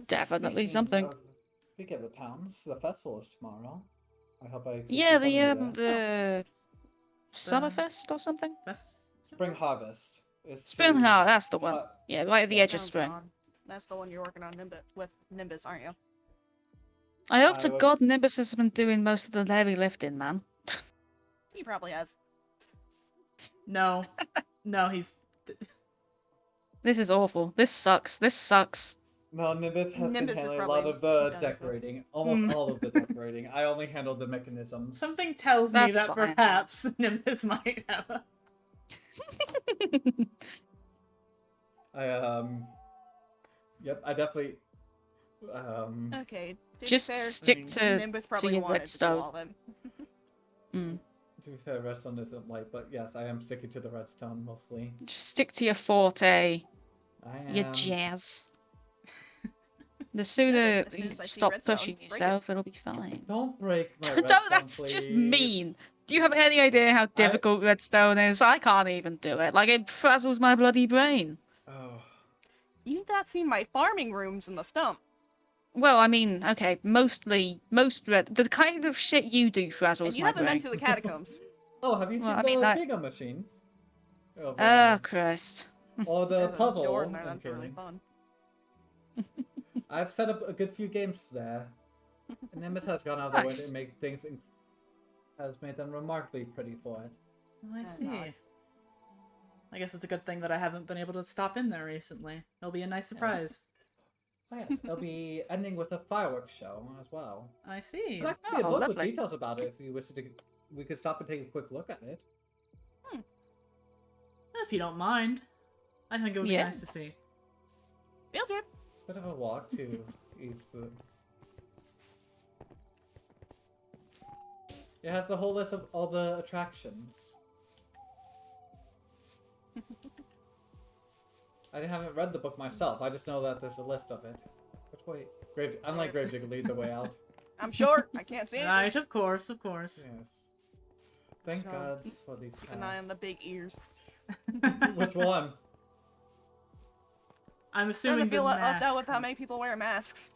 definitely Speaking something. Speaking of the towns, the festival is tomorrow. I hope I can Yeah, see some of you the there. Summerfest or something. That's Spring Harvest. It's Spring to- Heart, that's the one. uh, Yeah, right at the yeah. edge of Sounds spring. odd. That's the one you're working on with Nimbus, aren't you? I hope I to was- God Nimbus has been doing most of the heavy lifting, man. He probably has. no, he's This is awful. This sucks. No, Nimbus has Nimbus been is handling a lot probably of the done with it. decorating. Almost all of the decorating. I only handled the mechanisms. something tells me That's that fine. perhaps Nimbus might have a... Yep, I definitely Okay. To be Just fair, stick to Nimbus probably your wanted to do redstone. all of it. to be fair, redstone isn't light, but yes, I am sticking to the redstone mostly. Just stick to your forte, I am your jazz. The sooner as soon you as I see stop redstone, pushing break it. yourself, it'll be fine. Don't break my No, redstone, that's just please. mean. Do you have any idea how difficult redstone is? I can't even do it. Like, it frazzles my bloody brain. Oh. You've not seen my farming rooms in the stump. Well, I mean, okay, the kind of shit you do frazzles And you my haven't been brain. to the catacombs. Oh, have you Well, seen I mean, the that- Giga machine? Oh, Oh, Christ. or the There's a puzzle. door in there, I'm that's really kidding. fun. I've set up a good few games there. And Nimbus has gone out of the way Nice. to make things has made them remarkably pretty for it. Oh, I Yeah, see. no. I guess it's a good thing that I haven't been able to stop in there recently. It'll be a nice surprise. Oh yes, it'll be ending with a fireworks show as well. I see. There's actually a Oh, book with lovely. details about it if you wish to. We could stop and take a quick look at it. If you don't mind. I think it would be Yeah. nice to see. Field trip. Bit of a walk to ease the. It has the whole list of all the attractions. I haven't read the book myself. I just know that there's a list of it. Which way? Unlike Gravedigger, lead the way out. I'm short. I can't see it. Right, of course, of course. Yes. Thank So, God for these. Keep an eye on the paths. big ears. Which one? I'm I'm assuming gonna the feel left mask. out with how many people wear masks.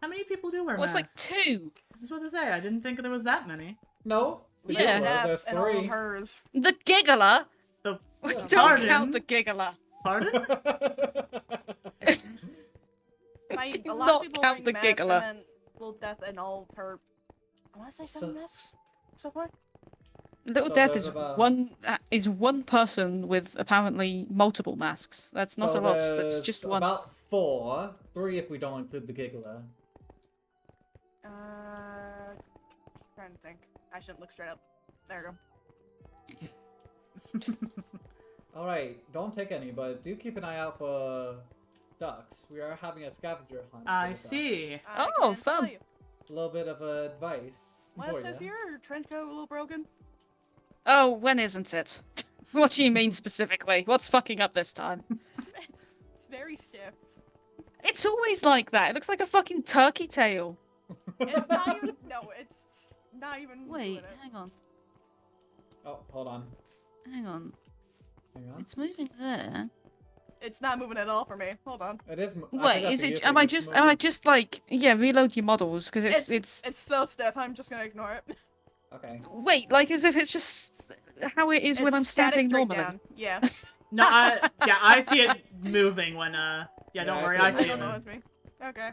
How many people do wear Well, it's masks? like 2. I was about to say, I didn't think there was that many. No. Yeah. Death There's and all of 3. hers. The giggler? The We Yeah. don't Pardon? count the giggler. Pardon? A Do lot not of people count wearing the masks giggler. and then Little Death and all of her. I want to say 7 So- masks so far. Little So Death there's is about- one person with apparently multiple masks. That's not So a lot. That's there's just one. About 4. 3 if we don't include the giggler. Trying to think. I shouldn't look straight up. There we go. Alright, don't take any, but do keep an eye out for ducks. We are having a scavenger hunt. for I the ducks. see. I Oh, can't tell fun. you. A little bit of advice. West, for is ya. your trench coat a little broken? Oh, when isn't it? What do you mean specifically? What's fucking up this time? It's very stiff. It's always like that. It looks like a fucking turkey tail. It's not even. No, it's not even. Wait, doing it. hang on. Oh, hold on. Hang on. Hang on. It's moving there. It's not moving at all for me. Hold on. It is. Wait, is it? Am I just like, yeah, reload your models because it's. It's so stiff. I'm just gonna ignore it. Okay. Wait, like as if it's just how it is when I'm It's static standing straight normally. down. Yeah. No, I see it moving when, yeah, don't I worry, see I it see I it. don't know it's me. Okay.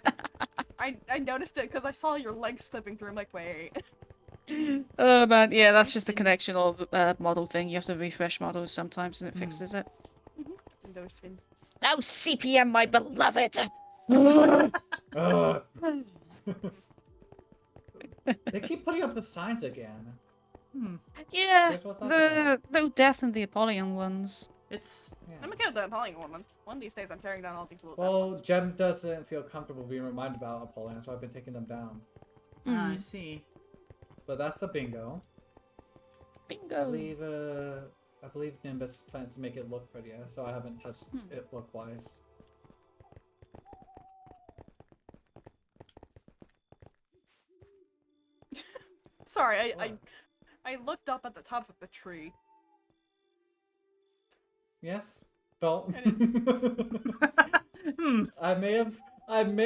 I noticed it because I saw your legs slipping through. I'm like, wait. Oh man, yeah, that's just a connection or model thing. You have to refresh models sometimes and it fixes it. Windows spin. Oh, CPM, my beloved! Ugh. They keep putting up the signs again. Yeah, Guess what's that the No Death and the Apollyon ones. It's Yeah. I'm okay with the Apollyon one. One of these days I'm tearing down all these little Well, Jem doesn't feel comfortable being reminded about Apollyon, so I've been taking them down. I Mm. see. But that's the bingo. I Bingo. believe, I believe Nimbus plans to make it look prettier, so I haven't touched it look-wise. Sorry, What? I looked up at the top of the tree. Yes? Don't. Hmm. I may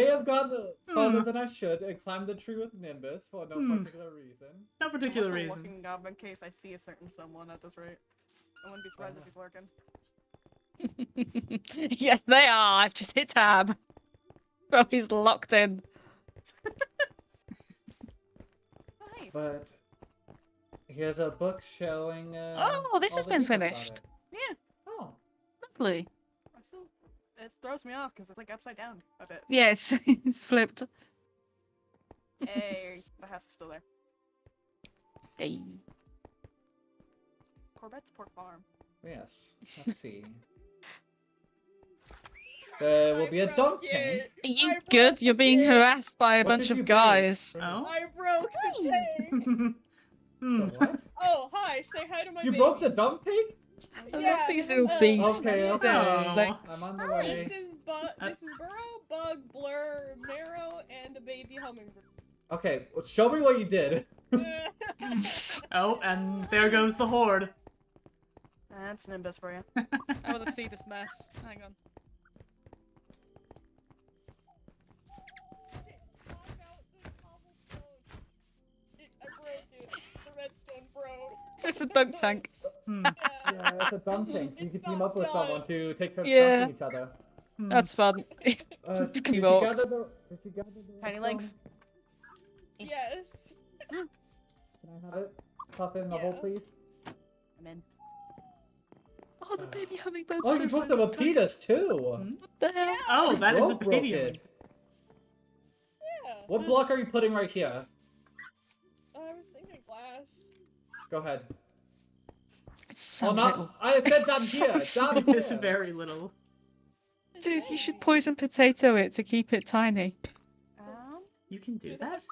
have gone farther than I should and climbed the tree with Nimbus for no particular reason. No particular I'm also reason. looking up in case I see a certain someone at this rate. I wouldn't be surprised if he's lurking. Yes, they are. I've just hit tab. Oh, he's locked in. Hi. But here's a book showing. Oh, this all has the been details about finished. it. Yeah. Oh. Lovely. I'm still. It throws me off because it's like upside down a bit. Yeah, it's flipped. Hey, the house is still there. Hey. Corbett's Pork Farm. Yes. Let's see. There will be a dog tank. Are you good? You're being harassed by a What bunch did you of guys. break? Oh? I broke the tank. Hmm. The what? Oh, hi. Say hi to my You babies. broke the dog tank? I Yeah, love these little oh, beasts. Okay, okay. Oh. I'm on the way. This is Burrow, Bug, Blur, Marrow, and a baby hummingbird. Okay, well, show me what you did. Oh, and there goes the horde. That's Nimbus for you. I want to see this mess. Hang on. I broke it. The redstone broke. Is this a dunk tank? Hmm. Yeah, it's a dog tank. You It's can team not up with done. someone to take care of Yeah. dunking each other. Hmm. That's fun. Did It's you cute. gather the Tiny legs. Yes. Can I have it? Toss it in the hole, Yeah. please. I'm in. Oh, the baby hummingbirds. Oh, you broke the repeaters too. What the hell? Oh, that is a Broke baby. it. Yeah. What block are you putting right here? I was thinking glass. Go ahead. It's so Oh, little. not. I said down It's so here. Down small. here. It's very little. Dude, you should poison potato it to keep it tiny. You can do that?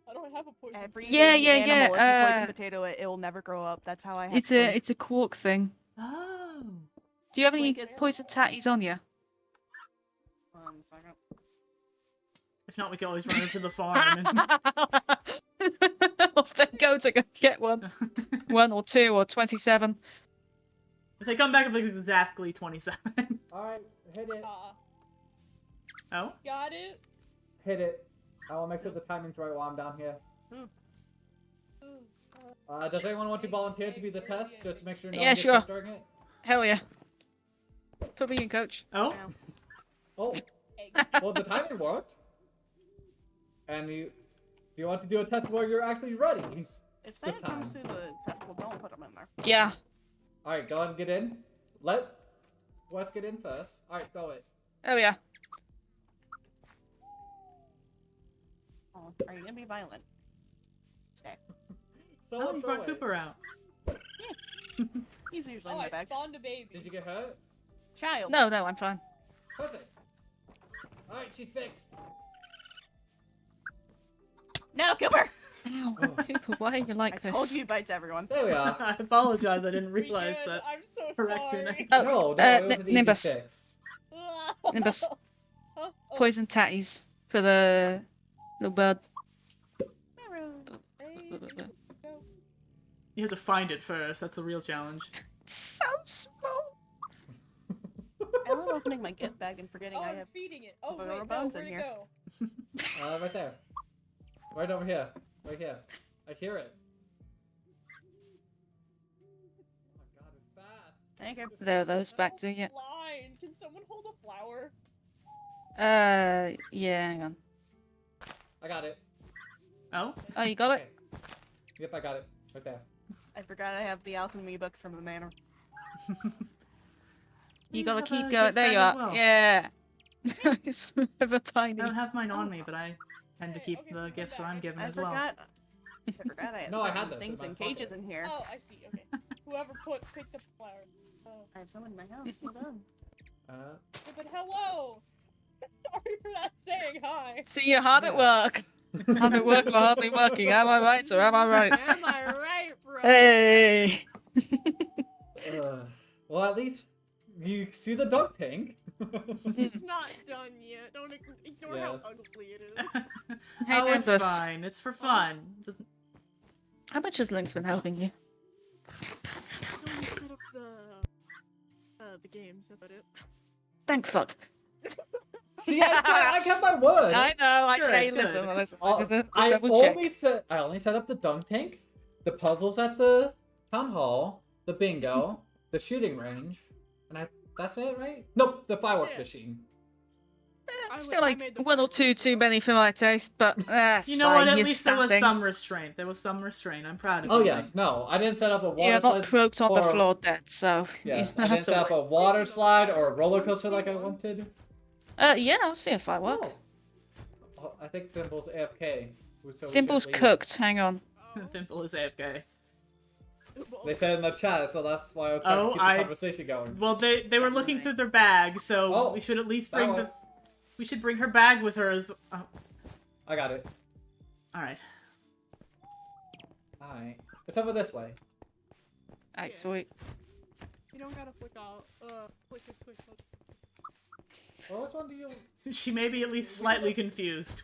I don't have a poison. Every Yeah, baby yeah, animal, yeah, if you poison uh, potato it, it'll never grow up. That's how I have It's a quark thing. Oh. Do you have any Squeak is- poison tatties on you? 1 second. If not, we can always run into the farm. And... Off they go to go get one. 1 or 2 or 27. if they come back with exactly 27. Alright, hit it. Oh? Got it. Hit it. I will make sure the timing's right while I'm down here. Does anyone want to volunteer to be the test? Just to make sure no Yeah, one gets sure. hurt during it? Hell yeah. Put me in, coach. Oh? Now. Oh, well, the timing worked. And do you want to do a test where you're actually ready? If Santa comes time. to the festival, don't put him in there. Yeah. Alright, go ahead and get in. Let Wes get in first. Alright, go it. Oh yeah. Oh, are you gonna be violent? Stay. Oh, you brought Cooper out. He's usually Oh, in my I bags. spawned a baby. Did you get hurt? Child. No, I'm fine. Perfect. Alright, she's fixed. No, Cooper! Ow, Oh. Cooper, why are you like I this? told you he bites everyone. There we are. I apologize, I didn't realize Weekend, that. I'm so Correct your sorry. name. Oh, No, it was an easy Nimbus. fix. Nimbus. Huh? Oh, Poison tatties for the little bird. hey, go. You have to find it first, that's the real challenge. It's so small. I love opening my gift bag and forgetting Oh, I I'm have. feeding it. Oh, There wait, are no, bones in where'd it here. go? Right there. Right over here. Right here. I hear it. Oh my god, it's fast. Thank you. There are those back to you. Line. Can someone hold a flower? Yeah, hang on. I got it. Oh? Oh, you got it? Okay. Yep, I got it. Right there. I forgot I have the alchemy books from the manor. You gotta have keep a going. gift There bag you as are. well. Yeah. It's forever I tiny. don't have mine on me, but I tend to Okay, keep okay, the come gifts that back. I'm given I as well. forgot. I forgot I have No, I had certain this in things my in cages pocket. in here. Oh, I see. Okay. Whoever picked up the flower. Oh. I have some in my house. Hold on. Oh, but hello. Sorry for not saying hi. See, you're hard at work. Hard at work or hardly working. Am I right or am I right? Am I right, bro? Hey. Well, at least you see the dunk tank. It's not done yet. Don't ignore how Yes. ugly it is. Hey, Oh, it's Nimbus. fine. It's for fun. How much has Link's been helping you? Don't set up the games. That's about it. Thank fuck. See, I kept my word. I know. Good, Hey, good. listen. Oh, Just a I double check. only set up the dunk tank, the puzzles at the town hall, the bingo, the shooting range, and that's it, right? Nope, the firework Yeah. machine. Still I like made the one or two fireworks, too so- many for my taste, but that's You know fine. what? At You're least there was standing. some restraint. There was some restraint. I'm proud of Oh you. yes, Link. no, I didn't set up a water You're slide. not croaked on the or- floor dead, so Yes, yeah, I didn't that's set up a alright. water Speaking of slide or a roller fireworks, coaster like I Simple. wanted. Yeah, I'll see a firework. Oh, I think Thimble's AFK. So we Simple's should leave. cooked. Hang on. Thimble is AFK. They said in the chat, so that's why I was trying Oh, to keep the conversation going. Well, they were looking through their bag, so Oh, we should at least That bring works. we should bring her bag with her as. Oh, I got it. all right. Alright. It's over this way. Alright, Yeah. sweet. You don't gotta flick out. Flick it, switch. Well, which one do you... She may be at least slightly confused.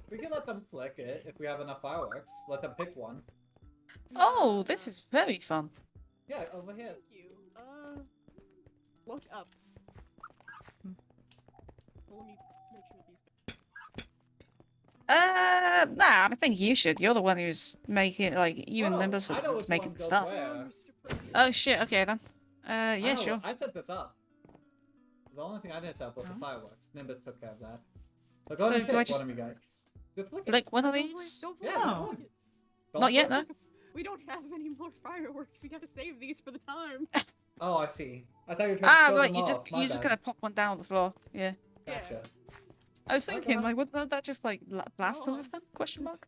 We can let them flick it if we have enough fireworks. Let them pick one. Oh, this is very fun. Yeah, over here. Thank you. Look up. Well, let me make sure these. Nah, I think you should. You're the one who's making, like, you and Oh, Nimbus I are know the ones which making one the goes stuff. where. Mr. President. Oh shit, okay then. I Yeah, know, sure. I set this up. The only thing I didn't set up was the Oh. fireworks. Nimbus took care of that. So go ahead and So do I pick just- one of you guys. Just flick it. Like one of Don't flick- these? Don't flick Yeah, it, no. don't flick it. Don't Not yet, flick no. it. We don't have any more fireworks. We gotta save these for the time. Oh, I see. I thought you were trying to Ah, show right, them you're just off. My you're just bad. gonna pop one down on the floor. Yeah. Gotcha. I was Okay. thinking, like, wouldn't that just like blast Oh. all of them? Question mark.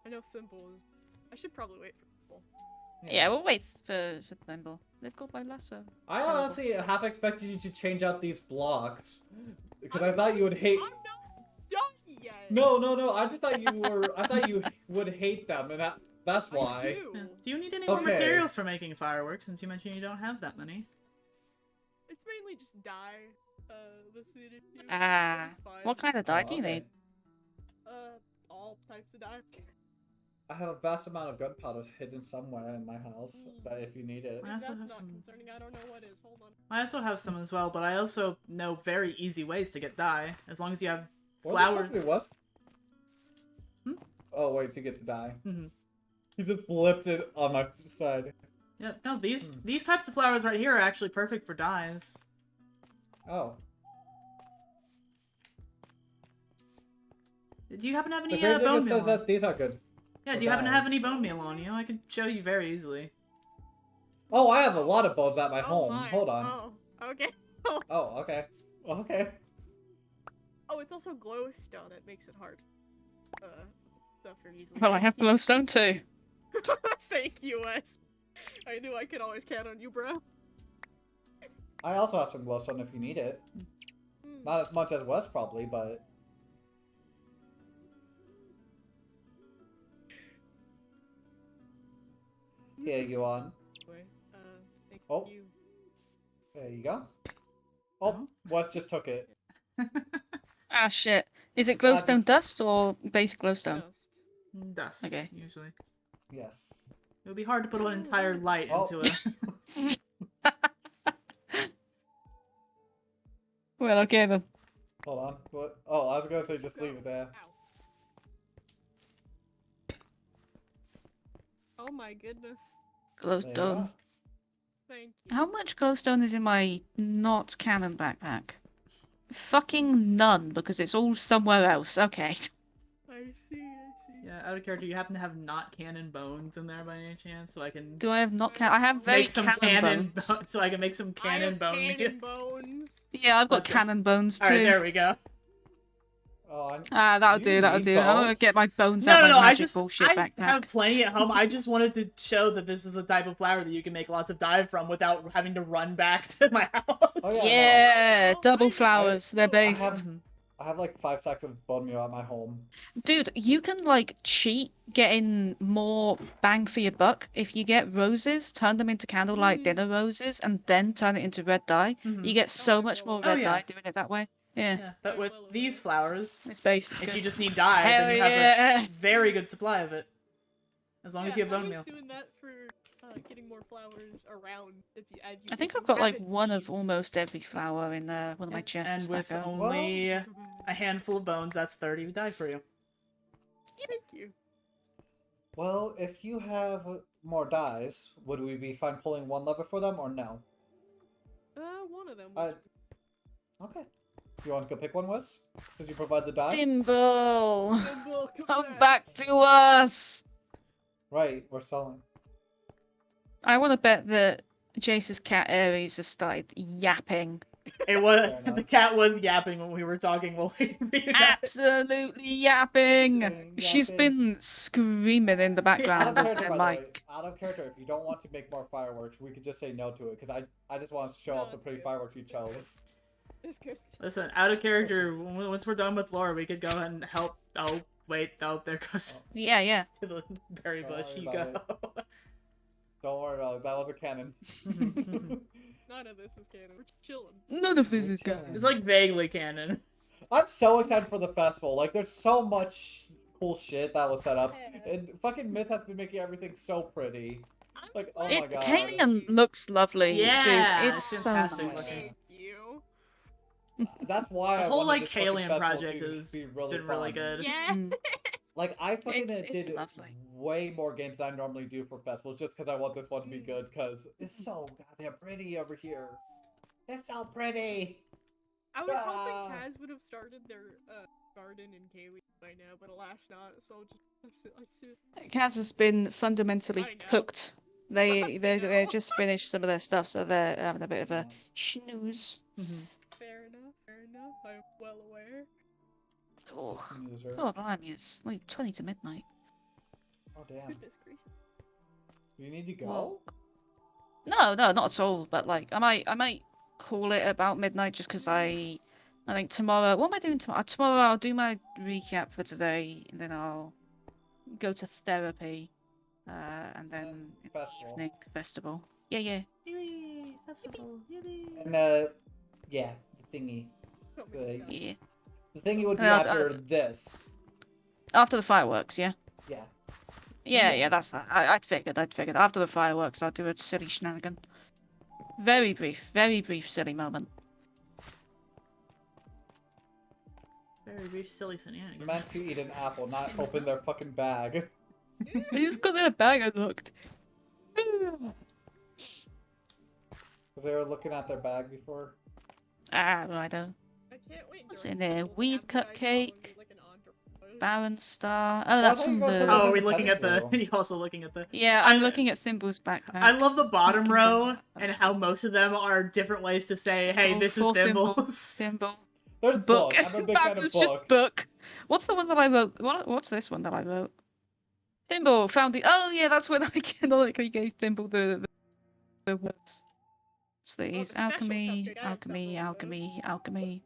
I know Thimble is. I should probably wait for Thimble. Yeah, we'll wait for Thimble. They've got by lasso. I Terrible. honestly half expected you to change out these blocks. Because I thought you would hate... I'm not done yet. No. I just thought you were... I thought you would hate them, and that's I why. do. Yeah. Do you need any more Okay. materials for making fireworks? Since you mentioned you don't have that many. It's mainly just dye. That's the issue. Ah, It's fine. what kind of dye do you okay. need? All types of dye. I have a vast amount of gunpowder hidden somewhere in my house, but if you need it... I also That's have not some- concerning. I don't know what is. Hold on. I also have some as well, but I also know very easy ways to get dye. As long as you have What flour. the fuck it was? Hmm? Oh, wait, to get the dye. hmm He just blipped it on my side. Yeah, no, these types of flowers right here are actually perfect for dyes. Oh. Do you happen to have The any Gravedigger bone meal? says that these are good. Yeah, for do you happen to have dyes. any bone meal on you? I can show you very easily. Oh, I have a lot of bones at my Oh home. my. Hold on. Oh, okay. Oh, okay. Okay. Oh, it's also glowstone that makes it hard. Stuff for easily. Well, I have glowstone too. Thank you, Wes. I knew I could always count on you, bro. I also have some glowstone if you need it. Hmm. Not as much as Wes probably, but... Here you on. Anyway, thank Oh. you. There you go. Oh, Wes just took it. Ah, shit. Is it glowstone dust or base glowstone? Dust. Dust, Okay. usually. Yes. It would be hard to put an entire light Oh. into it. Well, okay then. Hold on. What? Oh, I was gonna say just leave it there. Ow. Oh my goodness. There you Glowstone. go. Thank you. How much glowstone is in my not cannon backpack? Fucking none, because it's all somewhere else. Okay. I see. Yeah, out of character, you happen to have not cannon bones in there by any chance, so I can Do I have not cannon? I have very make some cannon cannon bones. so I can make some I cannon have bone cannon meal. bones. Yeah, I've got Let's go. cannon bones too. All right, there we go. Oh, That'll You do, that'll need do. I'm gonna bones? get my bones No, out no, my no. I magic just bullshit I backpack. have plenty at home. I just wanted to show that this is a type of flower that you can make lots of dye from without having to run back to my house. Oh, yeah. Yeah, no. double I- flowers. They're I based. have, I have like 5 sacks of bone meal at my home. Dude, you can like cheat getting more bang for your buck if you get roses, turn them into candlelight dinner roses, and then turn it into red dye. You get so I'm much well more aware. red Oh, yeah. dye doing it that way. Yeah, Yeah, but I'm with well aware. these flowers, it's basic. if you just need dye, Hell then you have yeah! a very good supply of it. As long as you have I bone was meal. doing that for getting more flowers around. I think I've got like one of almost every flower in one of my chests. And with back home. only a handful of bones, that's 30 dye for you. Thank you. Well, if you have more dyes, would we be fine pulling one lever for them or no? One of them. Okay. You want to go pick one, Wes? Because you provide the dye? Thimble! Thimble, Come back to us! Right, we're selling. I want to bet that Jace's cat Aries has started yapping. It was Fair enough. the cat was yapping when we were talking while we reviewed that. Absolutely yapping! Yapping. She's been screaming in the Out background of with character, her by the way. mic. Out of character, if you don't want to make more fireworks, we could just say no to it. Because I just want to show No, off the it's pretty good. fireworks you chose. It's good. Listen, out of character, once we're done with Laura, we could go and help. Oh, wait. Oh, there goes Yeah, yeah. to the berry Don't bush. worry You about go. Don't worry about it. That was a cannon. None of this is canon. We're chilling. None of this is Okay. good. It's like vaguely canon. I'm so excited for the festival. Like, there's so much cool shit that was set up. Yeah. And fucking Myth has been making everything so pretty. I'm Like, oh glad my god. Canaan looks lovely, Yeah, dude. It's it's so fantastic nice. looking. Thank you. That's why The I whole wanted like this fucking Kalian festival project to has be been really fun. good. Yeah. Mm. Like, I fucking It's did lovely. way more games than I normally do for festivals just because I want this one to be good because it's so goddamn pretty over here. It's so pretty. I was Ah. hoping Kaz would have started their garden in Kaylee by now, but alas not. So I'll just I sit. Kaz has been fundamentally I know. cooked. They know. just finished some of their stuff, so they're having a bit of a snooze. Fair enough. Fair enough. I'm well aware. Oh, Snoozer. God, blimey, it's like 20 to midnight. Oh damn. Goodness gracious. You need to go? Well, no, not at all. But like, I might call it about midnight just because I think tomorrow. What am I doing tomorrow? Tomorrow I'll do my recap for today, and then I'll go to therapy, and then in the Festival. evening festival. Yeah. Yippee! Festival! Yippee! And yeah, the thingy. Oh my The, God. Yeah. the thingy would be Uh, after this. After the fireworks, yeah. Yeah. Yeah, that's that. I'd figured. After the fireworks, I'll do a silly shenanigan. Very brief silly moment. Very brief, silly shenanigans. Meant to eat an apple, not open their fucking bag. I just got their bag unlocked. Because they were looking at their bag before. Righto. I can't wait. What's during in there? the Weed appetizer, I'll cupcake. do, like, an entrepot. Baron Star. Oh, that's thought you from were gonna the. put Oh, it are we in looking at the? Pettigrew. You also looking at the? Yeah, I'm I- looking at Thimble's backpack. I love the bottom Fucking row Thimble. and how most of them are different ways to say, "Hey, Oh, this is poor Thimble. Thimbles." Thimble. There's Book. book. I'm a big fan of Backwards, book. just book. What's the one that I wrote? What's this one that I wrote? Thimble found the. Oh yeah, that's when I canonically gave Thimble the words. So these the special alchemy, cupcake, I had several of those. alchemy.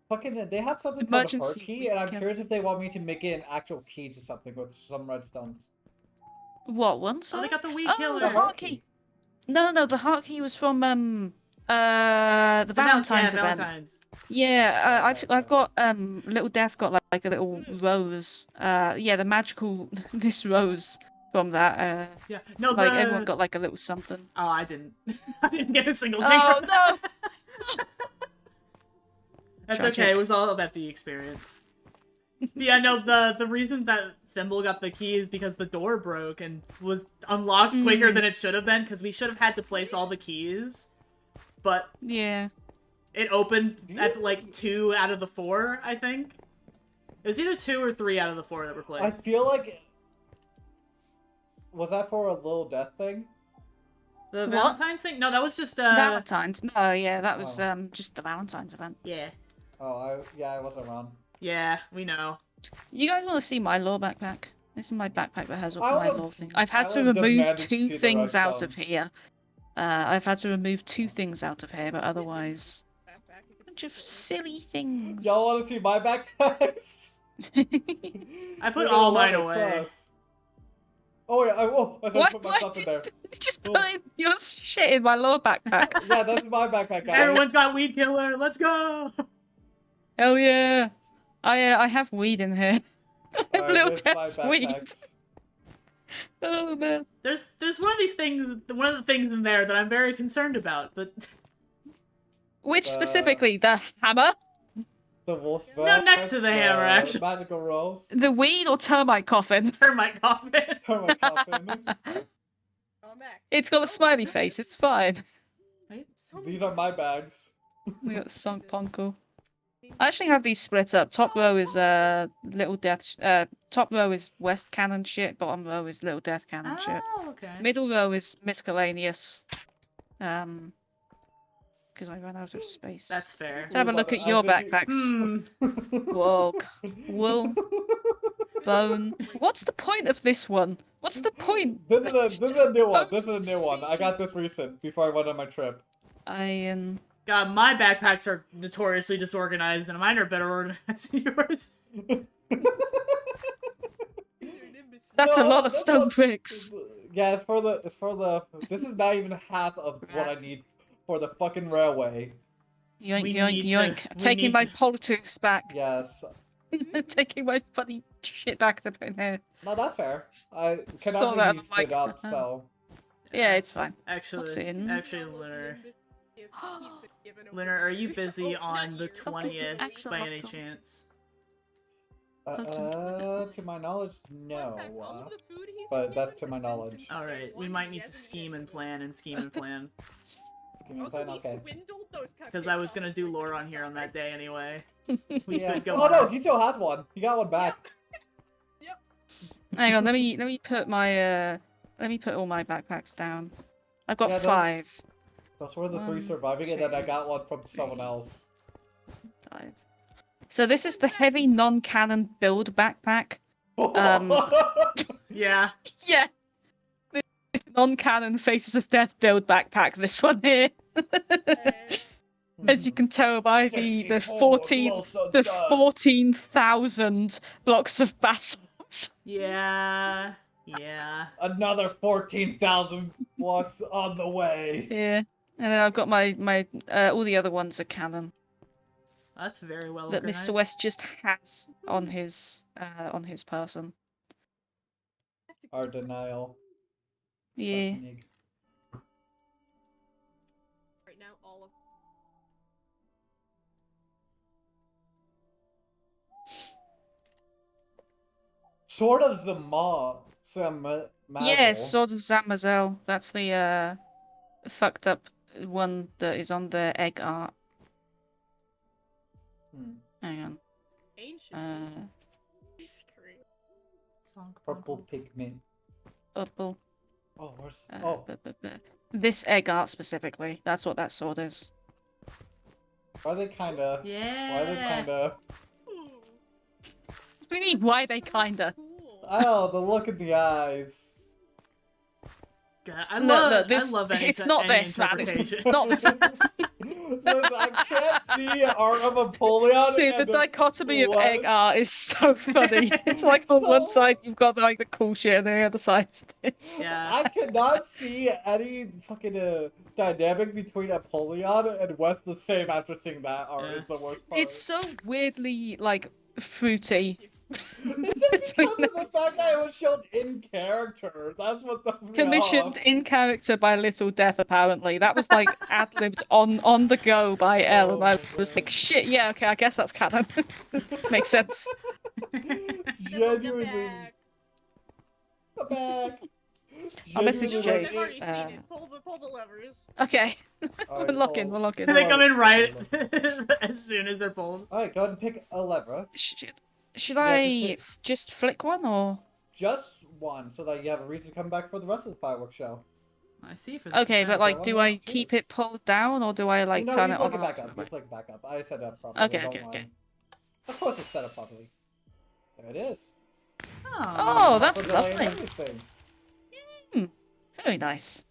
Fucking, they have something called the Emergency heart key, and I'm weekend. curious if they want me to make it an actual key to something with some redstones. What one? Oh, Sorry? they got the weed Oh, killer. the heart key. No, the heart key was from the Valentine's yeah, event. Valentine's. Yeah, Okay, I've got Little Death got like a little rose. Yeah, the magical this rose from that. Yeah. No, Like the. everyone got like a little something. Oh, I didn't. I didn't get a single thing. Oh from that. no! That's Tragic. okay. It was all about the experience. But yeah, no. The reason that Thimble got the key is because the door broke and was unlocked quicker than it should have been. Because we should have had to place all the keys, but Yeah. it opened at like 2 out of the 4. I think it was either 2 or 3 out of the 4 that were placed. I feel like... Was that for a little death thing? The What? Valentine's thing? No, that was just Valentine's. No, yeah, that was Oh. just the Valentine's event. Yeah. Oh, I wasn't around. Yeah, we know. You guys want to see my lore backpack? This is my backpack that has all I my would've- lore things. I've had I to would've remove demanded to see 2 the things out redstone. of here. I've had to remove 2 things out of here, but otherwise, Backpack, you can bunch of silly things. Y'all want to see my backpacks? I put You're all gonna love mine it, away. trust. Oh yeah, I should put my stuff in there. It's just Oh. putting your shit in my lower backpack. Yeah, that's my backpack, guys. Everyone's got weed killer. Let's go. Hell yeah. I have weed in here. I have Alright, little here's my test weed. backpacks. Oh man. There's one of these things. One of the things in there that I'm very concerned about, but Which specifically? The hammer? The wolf's No, back, next to the hammer, actually. Magical rolls. The weed or termite coffin? termite coffin. Termite coffin. Oh, Mac. It's got a smiley face, it's fine. So These are my bags. We got Sunk Ponko. I actually have these split up. Top row is Little Death. Top row is West Cannon shit. Bottom row is Little Death Cannon shit. Oh, okay. Middle row is Miscellaneous. Because I ran out of space. That's fair. Let's have a look at your backpacks. Whoa, wool, bone. What's the point of this one? What's the point? This is a new one. This is a new one. I got this recent before I went on my trip. Iron. God, my backpacks are notoriously disorganized, and mine are better organized than yours. That's a No, lot of that's stone not- bricks. Yeah, it's for the. This is not even half of what I need for the fucking railway. Yoink, We yoink, need to- yoink. we Taking need my to- politics back. Yes. Taking my funny shit back to put in here. No, that's fair. I Saw cannot that, be I'm like, split up, so. Yeah, it's fine. Actually, in? Lunar, are you busy on the Welcome to 20th Axel by any Hotel. chance? To my knowledge, no. But that's to my knowledge. Alright, we might need to scheme and plan and scheme and plan. Give me a plan, okay. Because I was gonna do lore on here on that day anyway. We Yeah. could go Oh no, on. he still has one. He got one back. Hang on, let me put my let me put all my backpacks down. I've got Yeah, those- 5. Those were the 3 One, surviving, and then I got one from someone else. 5. So this is the heavy non-cannon build backpack. Yeah. Yeah. This non-cannon Faces of Death build backpack, this one here. As you can tell by the 14,000 blocks of basalt. Yeah. Yeah. Another 14,000 blocks on the way. Yeah. And then I've got my all the other ones are cannon That's very well that organized. Mr. West just has on his person. Our denial. Yeah. Technique. Right now, all of Sword of Zamazel. Yeah, Sword of Zamazel. That's the fucked up one that is on the egg art. Hang on. ancient. Scream. Song Purple Purple. pigment. Purple. Oh, where's... This egg art specifically. That's what that sword is. Why are they kinda... Yeah. Why are they kinda... Ooh, What do you mean, why they kinda? cool. I don't know, the look in the eyes. God, I Look, this, I love any it's not any this, man. It's interpretation. not this. Listen, I can't see art of Apollyon Dude, the and dichotomy of what? egg art is so funny. It's like on one So- side you've got like the cool shit, and the other side is this. Yeah. I cannot see any fucking dynamic between Apollyon and West the same after seeing that art. Yeah. Is the worst part. It's so weirdly like fruity. It's just because of the fact that it was shown in character. That's what throws me Commissioned off. in character by Little Death, apparently. That was like ad-libbed on the go by Elle, and I was like, shit, yeah, okay, I guess that's canon. Makes sense. Genuinely. Back. Come back. I'll message Genuinely- I've already Jace. seen it. Pull the levers. Okay, Alright, we're locking, pull. we're locking. they come in right Hold as soon as they're pulled. Alright, go ahead and pick a lever. Should Yeah, I just flick one, or...? Just one, so that you have a reason to come back for the rest of the fireworks show. I see. For the Okay, but suspense. like, do one I more, keep too. it pulled down, or do I like No, turn you it on flick and it back off? up. You flick it back up. I set it up properly. Okay, don't okay, lie. okay. Of course it's set up properly. There it is. Oh, that's Proper delay and lovely. everything. Very nice.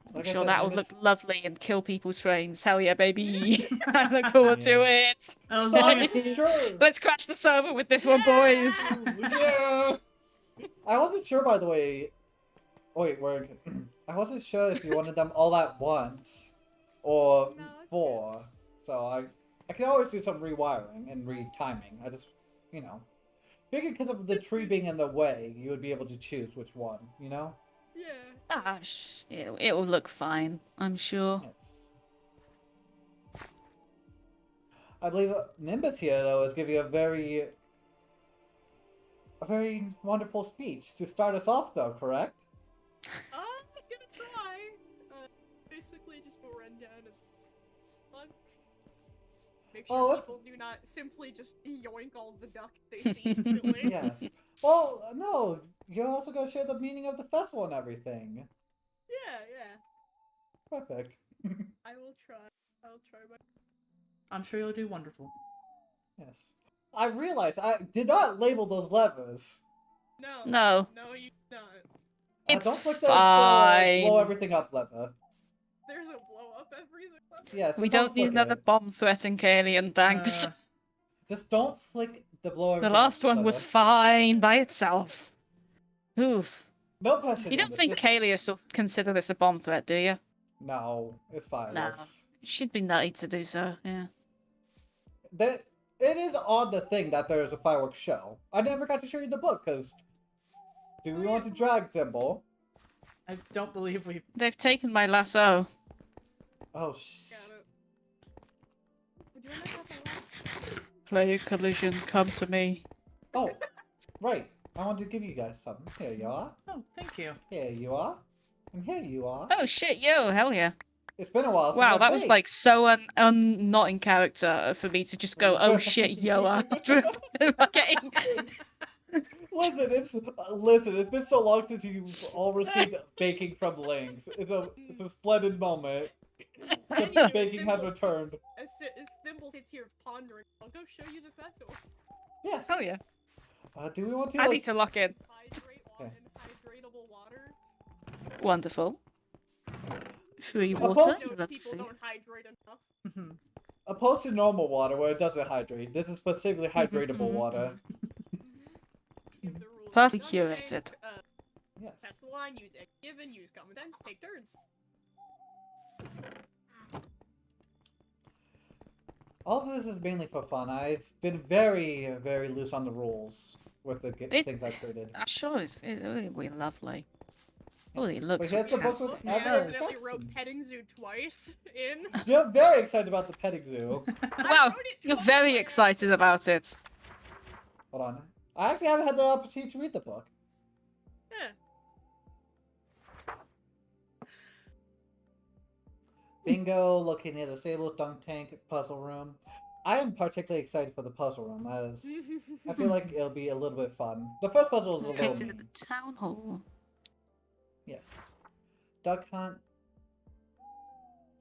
I'm Like I sure said, that will Nimbus- look lovely and kill people's frames. Hell yeah, baby! I look forward to it. As long as Sure. Let's crash the server with this one, boys. Yeah. I wasn't sure, by the way. Oh, wait, I wasn't sure if you wanted them all at once or No, it's 4. So I can always do some rewiring and retiming. I just, figured because of the tree being in the way, you would be able to choose which one. Yeah. Gosh, it will look fine, I'm sure. Yes. I believe Nimbus here, though, is giving a very wonderful speech to start us off, though. Correct? I'm gonna try. Basically just a rundown of fun. Make Oh, sure that's- people do not simply just yoink all the duck they see instantly. Yes. Well, no, you're also going to share the meaning of the festival and everything. Yeah. Perfect. I will try. I'll try my. I'm sure you'll do wonderful. Yes. I realized I did not label those levers. No. No. No, you not. It's Don't click the fine. blow everything up lever. There's a blow up everything. Yes. We just don't need flick another it. bomb threat in Kalian, thanks. Just don't flick the blow The everything last up one was lever. fine by itself. Oof. No pressure. You don't Nimbus, think just- Kalia still consider this a bomb threat, do you? No, it's fine. No. It should be nutty to do so, yeah. That it is odd the thing that there is a fireworks show. I never got to show you the book because do we want to drag Thimble? I don't believe we. They've taken my lasso. Oh Got it. Would you want to have my life? Player collision, come to me. Oh, right. I wanted to give you guys something. Here you are. Oh, thank you. Here you are. And here you are. Oh shit, yo, hell yeah. It's been a while since Wow, I that was baked. like so not in character for me to just go, oh shit, yo, after getting... Listen. It's been so long since you've all received baking from Lynx. It's a splendid moment. The baking has returned. As Thimble sits here pondering, I'll go show you the festival. Yes. Oh yeah. Do we want to? I like- need to lock in. Hydrate Okay. in hydratable water. Wonderful. Free A water, boss- No, let's people see. don't hydrate enough. Opposed to normal water where it doesn't hydrate, this is specifically hydratable mhm, water. Give the rules. Perfectly Okay, curated. Yes. That's the line. Use egg given. Use common sense. Take turns. All of this is mainly for fun. I've been very, very loose on the rules with the things I've created. I'm sure it's really lovely. Oh, it looks here's the book with fantastic. Yeah. I every accidentally wrote section. petting zoo twice in. You're very excited about the petting zoo. Wow, wrote it you're twice very by excited about it. Hold on. I actually haven't had the opportunity to read the book. Yeah. Bingo, looking near the stables, dunk tank, puzzle room. I am particularly excited for the puzzle room as I feel like it'll be a little bit fun. The first puzzle is a little Located at mean. the town hall. Yes. Duck hunt.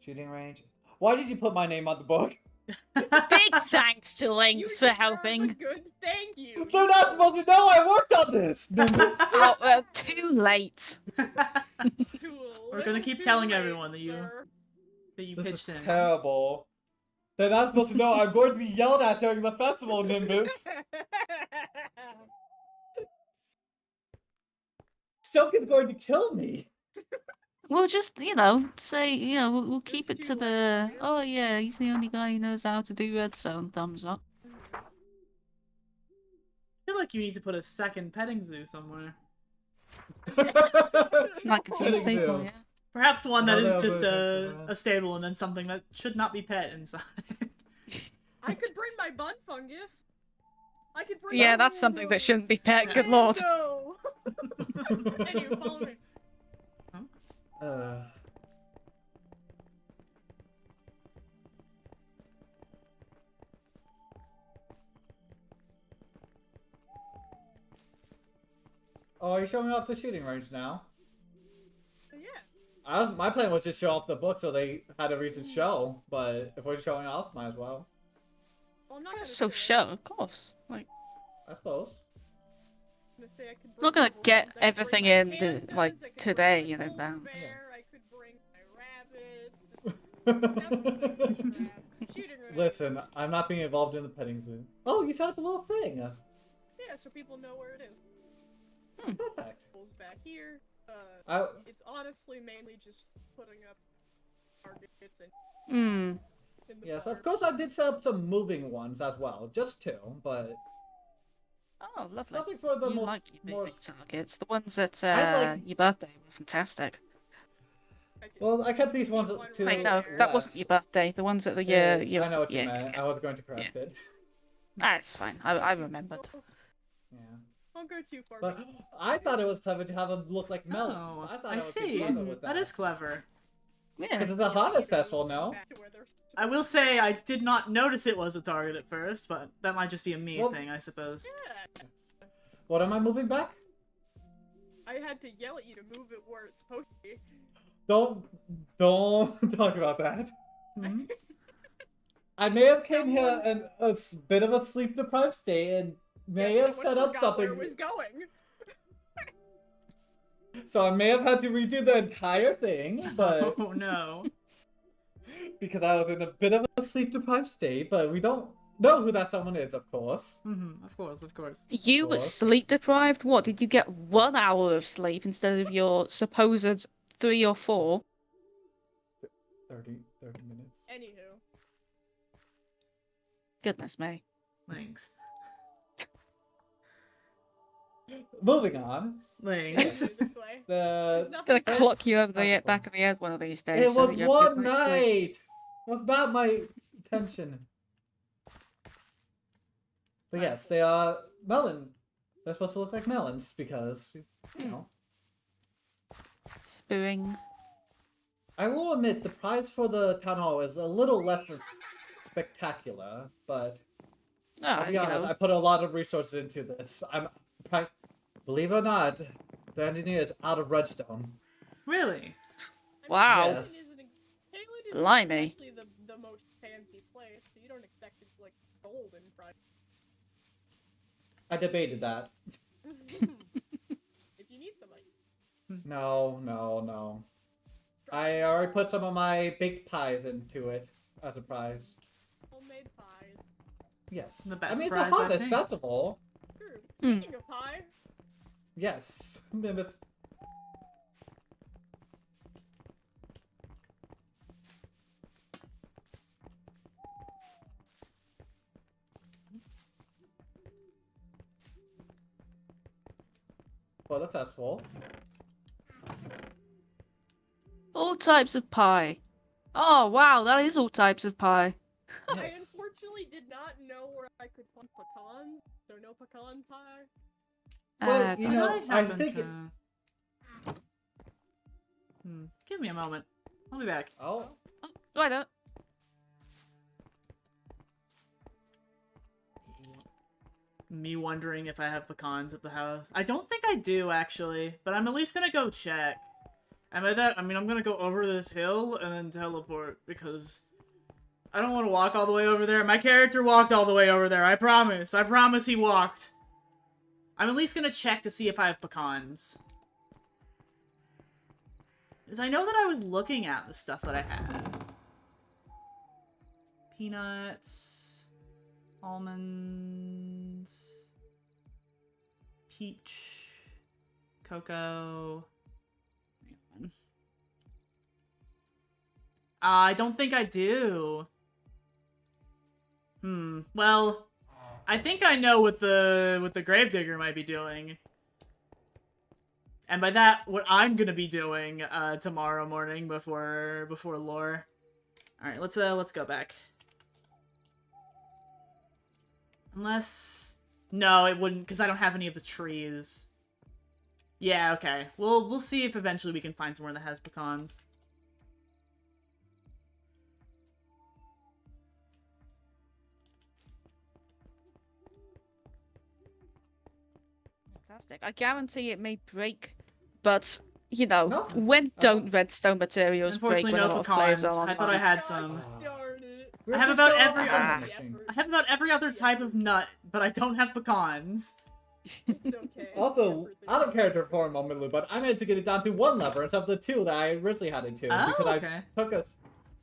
Shooting range. Why did you put my name on the book? Big thanks to You Lynx for deserve a helping. Good, thank you. They're not supposed to know I worked on this! Oh, well, too late. Cool. We're gonna keep Too telling late, everyone that you sir. pitched This is in. terrible. They're not supposed to know I'm going to be yelled at during the festival, Nimbus. Silk is going to kill me. We'll just, say, we'll keep it It's to too the, late, yeah. oh yeah, he's the only guy who knows how to do redstone, thumbs up. I feel like you need to put a second petting zoo somewhere. Like a few Petting people, zoo. yeah. Perhaps one that No, is no, just but a it's stable and then something that should not be pet inside. I could bring my bun fungus. I could bring. Yeah, my that's something that no. shouldn't be pet, good lord. No. Anyway, follow me. Oh, are you showing off the shooting range now? Yeah. My plan was just show off the book so they had a reason to show, but if we're showing off, might as well. Well, I'm not gonna So say show, of course. Like, I suppose. I'm gonna say I could not bring gonna my get balloons, I could everything bring my in, pandas, like, I could today, bring my you know, polar bounce. bear, I could bring my Shooting range. Listen, I'm not being involved in the petting zoo. Oh, you set up a little thing. Yeah, so people know where it is. Perfect. Pulls back here. I, It's honestly mainly just putting up targets and Hmm. in the yes, bar. of course I did set up some moving ones as well. Just 2, but Oh, lovely. nothing for the You most... like your more... big targets. The ones at I like- your birthday were fantastic. Well, I kept these ones One to right Wait, no, there. that wasn't your birthday. The ones at the your I know what you yeah, meant. yeah. I was going to correct it. That's fine. I remembered. Yeah. Don't go too far. But I thought it was clever to have them look like melons. Oh, I thought I I was see. clever with That is clever. Yeah. Because it's a harvest festival, no? Back to where they're I will say I did not notice it was a target at first, but that might just be a me Well- thing, I suppose. Yeah. What am I moving back? I had to yell at you to move it where it's supposed to be. Don't talk about that. Mhm. I may have came here in a bit of a sleep deprived state and may have someone set up forgot where something. it was going. So I may have had to redo the entire thing, but Oh no. because I was in a bit of a sleep deprived state, but we don't know who that someone is, of course. Of course, of course. You were What? sleep deprived? What, did you get 1 hour of sleep instead of your supposed 3 or 4? 30 minutes. Anywho, Goodness me. Thanks. Moving on. Thanks. this way. The Gonna Fence- clock you over the Fence- back of the head one of these days. It so was that you have a good one night's sleep. night. It was not my intention. But yes, they are melon. They're supposed to look like melons because, you know. Spewing. I will admit the prize for the town hall is a little less than spectacular, but Ah, I'll be you honest, know. I put a lot of resources into this. Believe it or not, the engineer is out of redstone. Really? Wow. Yes. Caelid is Blimey. exactly the most fancy place, so you don't expect it like gold in price. I debated that. If you need somebody. No. I already put some of my baked pies into it as a prize. Homemade pie. Yes. The best I mean, it's prize, a I harvest think. festival. True. Hmm. Speaking of pie, Yes. Miss- For the festival. All types of pie. Oh, wow, that is all types of pie. I Yes. unfortunately did not know where I could find pecans, so no pecan pie. Well, you gotcha. know, I happen think to... Give me a moment. I'll be back. Oh, Why not? Me wondering if I have pecans at the house. I don't think I do, actually, but I'm at least gonna go check. And by that, I mean I'm gonna go over this hill and then teleport, because I don't want to walk all the way over there. My character walked all the way over there, I promise. I promise he walked. I'm at least gonna check to see if I have pecans. Because I know that I was looking at the stuff that I had. Peanuts, almonds, peach, cocoa. Hang on. I don't think I do. Well, I think I know what the Gravedigger might be doing. And by that, what I'm gonna be doing tomorrow morning before lore. All right, let's go back. Unless no, it wouldn't, because I don't have any of the trees. Yeah, okay. We'll see if eventually we can find somewhere that has pecans. Fantastic. I guarantee it may break, but, you know, No. when don't redstone materials break Unfortunately, when a no lot of players pecans. are I thought I online? had some. God darn it. we I have to about show off every the other- vending machine. I have about every other type of nut, but I don't have pecans. It's okay. Also, Everything. out of character for a moment, Lou, but I managed to get it down to 1 lever instead of the 2 that I originally had it to. Oh, because okay. I took a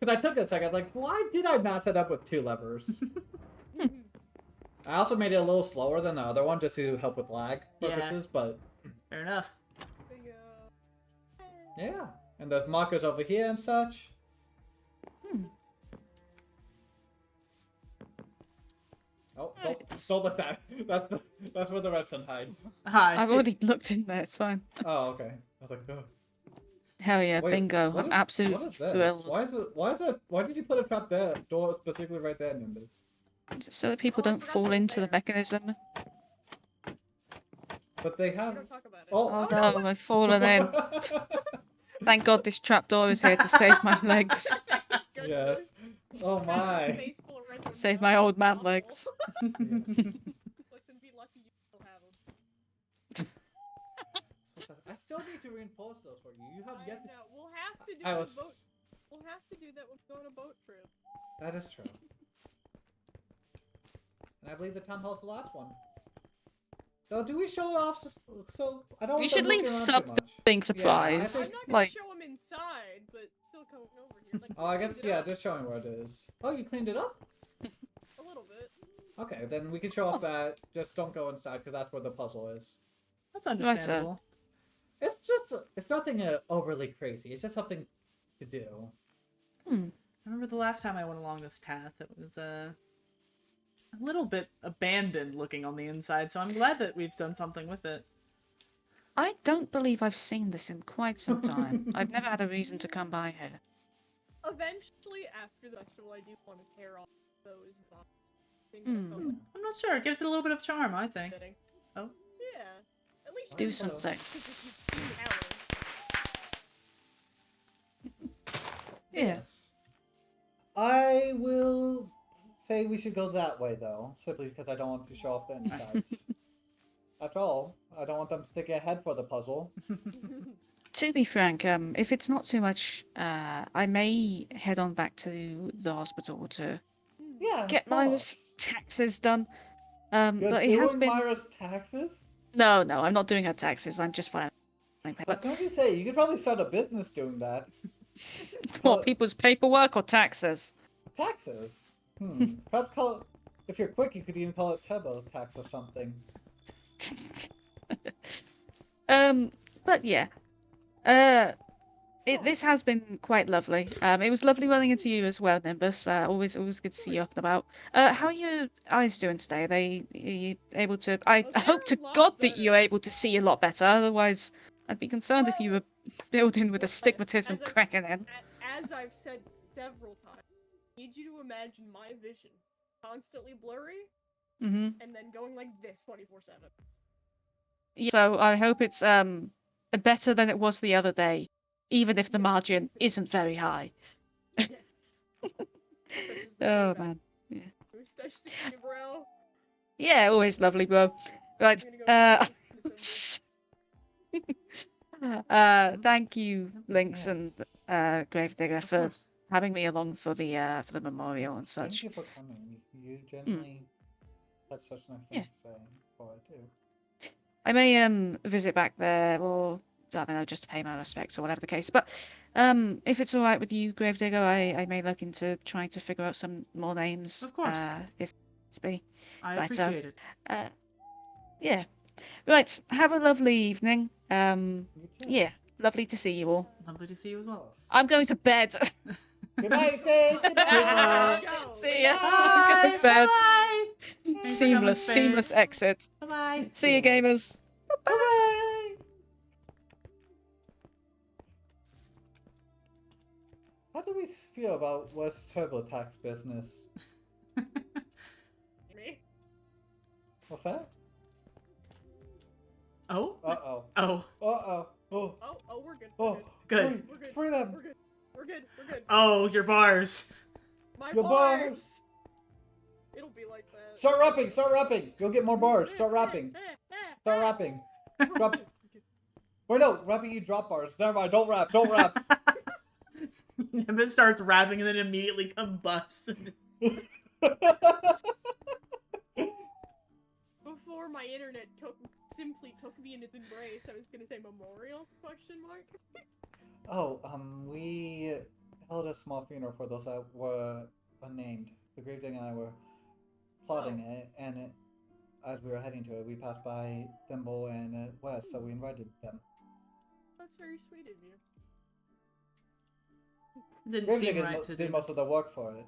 Because I took a second, like, why did I not set up with 2 levers? I also made it a little slower than the other one just to help with lag purposes, but... Fair enough. Yeah. And there's markers over here and such. Oh, don't look that. That's where the redstone hides. I've already looked in there, it's fine. Oh, okay. I was like, oh. Hell yeah, Wait, bingo. what I'm is absolutely this? thrilled. Why did you put a trap there, door specifically right there, Nimbus? So that people don't fall into the mechanism. But they have... Don't talk about it. Oh no, I've fallen in. Thank God this trapdoor is here to save my legs. Yes. Oh my. Save my old man legs. Listen, be lucky you still have them. I still need to reinforce those for you. You have yet to... We'll have to do I was... boat. We'll have to do that when we go on a boat trip. That is true. And I believe the town hall's the last one. So do we show it off? So I don't. You want should them leave looking around too something much. surprise. Yeah, I'm not gonna Like, show them inside, but still coming over here. It's like, oh, I guess cleaned it yeah. up Just showing where it is. Oh, you cleaned it up. a little bit. Okay, then we can show off that. Just don't go inside because that's where the puzzle is. That's understandable. It's just. It's nothing overly crazy. It's just something to do. I remember the last time I went along this path, it was a little bit abandoned looking on the inside, so I'm glad that we've done something with it. I don't believe I've seen this in quite some time. I've never had a reason to come by here. Eventually, after the festival, I do want to tear off those boxes. I'm not sure. It gives it a little bit of charm, I think. Oh. Yeah. At least Do something. Yes. I will say we should go that way though, simply because I don't want to show off the insides. After all, I don't want them thinking ahead for the puzzle. To be frank, if it's not too much, I may head on back to the hospital to get Myra's taxes done. You're but it has doing been... Myra's taxes? No, I'm not doing her taxes. I'm just fine. I was going to say, you could probably start a business doing that. What, people's paperwork or taxes? Taxes? Perhaps call it, if you're quick, you could even call it turbo tax or something. But yeah. This has been quite lovely. It was lovely running into you as well, Nimbus. Always good to see you up and about. How are your eyes doing today? Are you able to... I hope to God that you're able to see a lot better, otherwise I'd be concerned if you were building with astigmatism cracking in. As I've said several times, I need you to imagine my vision constantly blurry, and then going like this 24/7. Yeah, so I hope it's better than it was the other day, even if the margin isn't very high. Yes. Oh man, yeah. Moustache to see, bro. Yeah, always lovely, bro. Right. Thank you, Lynx and Gravedigger, for having me along for the memorial and such. Thank you for coming. You genuinely had such nice things to say for it too. I may visit back there, or I don't know, just to pay my respects or whatever the case. But if it's all right with you, Gravedigger, I may look into trying to figure out some more names. Of course. If it's be. I appreciate it. Yeah. Right. Have a lovely evening. Yeah. Lovely to see you all. Lovely to see you as well. I'm going to bed. Good night, Dave. Good night. See ya. Bye. Go to bed. Bye. Seamless exit. Bye-bye. See you, gamers. Bye. How do we feel about West TurboTax business? Me? What's that? Oh? Uh-oh. Oh. Uh-oh. Oh. Oh, we're good. Oh. Good. We're good. Free them. We're good. Oh, your bars. My Your bars. bars. It'll be like that. Start rapping. Go get more bars. Start rapping. Drop. Wait, no. Rapping, you drop bars. Never mind. Don't rap. Nimbus starts rapping and then immediately combusts. Before my internet simply took me in its embrace, I was gonna say memorial? Question mark. Oh, we held a small funeral for those that were unnamed. The Gravedigger and I were plotting it, and as we were heading to it, we passed by Thimble and Wes, so we invited them. That's very sweet of you. Didn't seem Gravedigger right to did do. most of the work for it.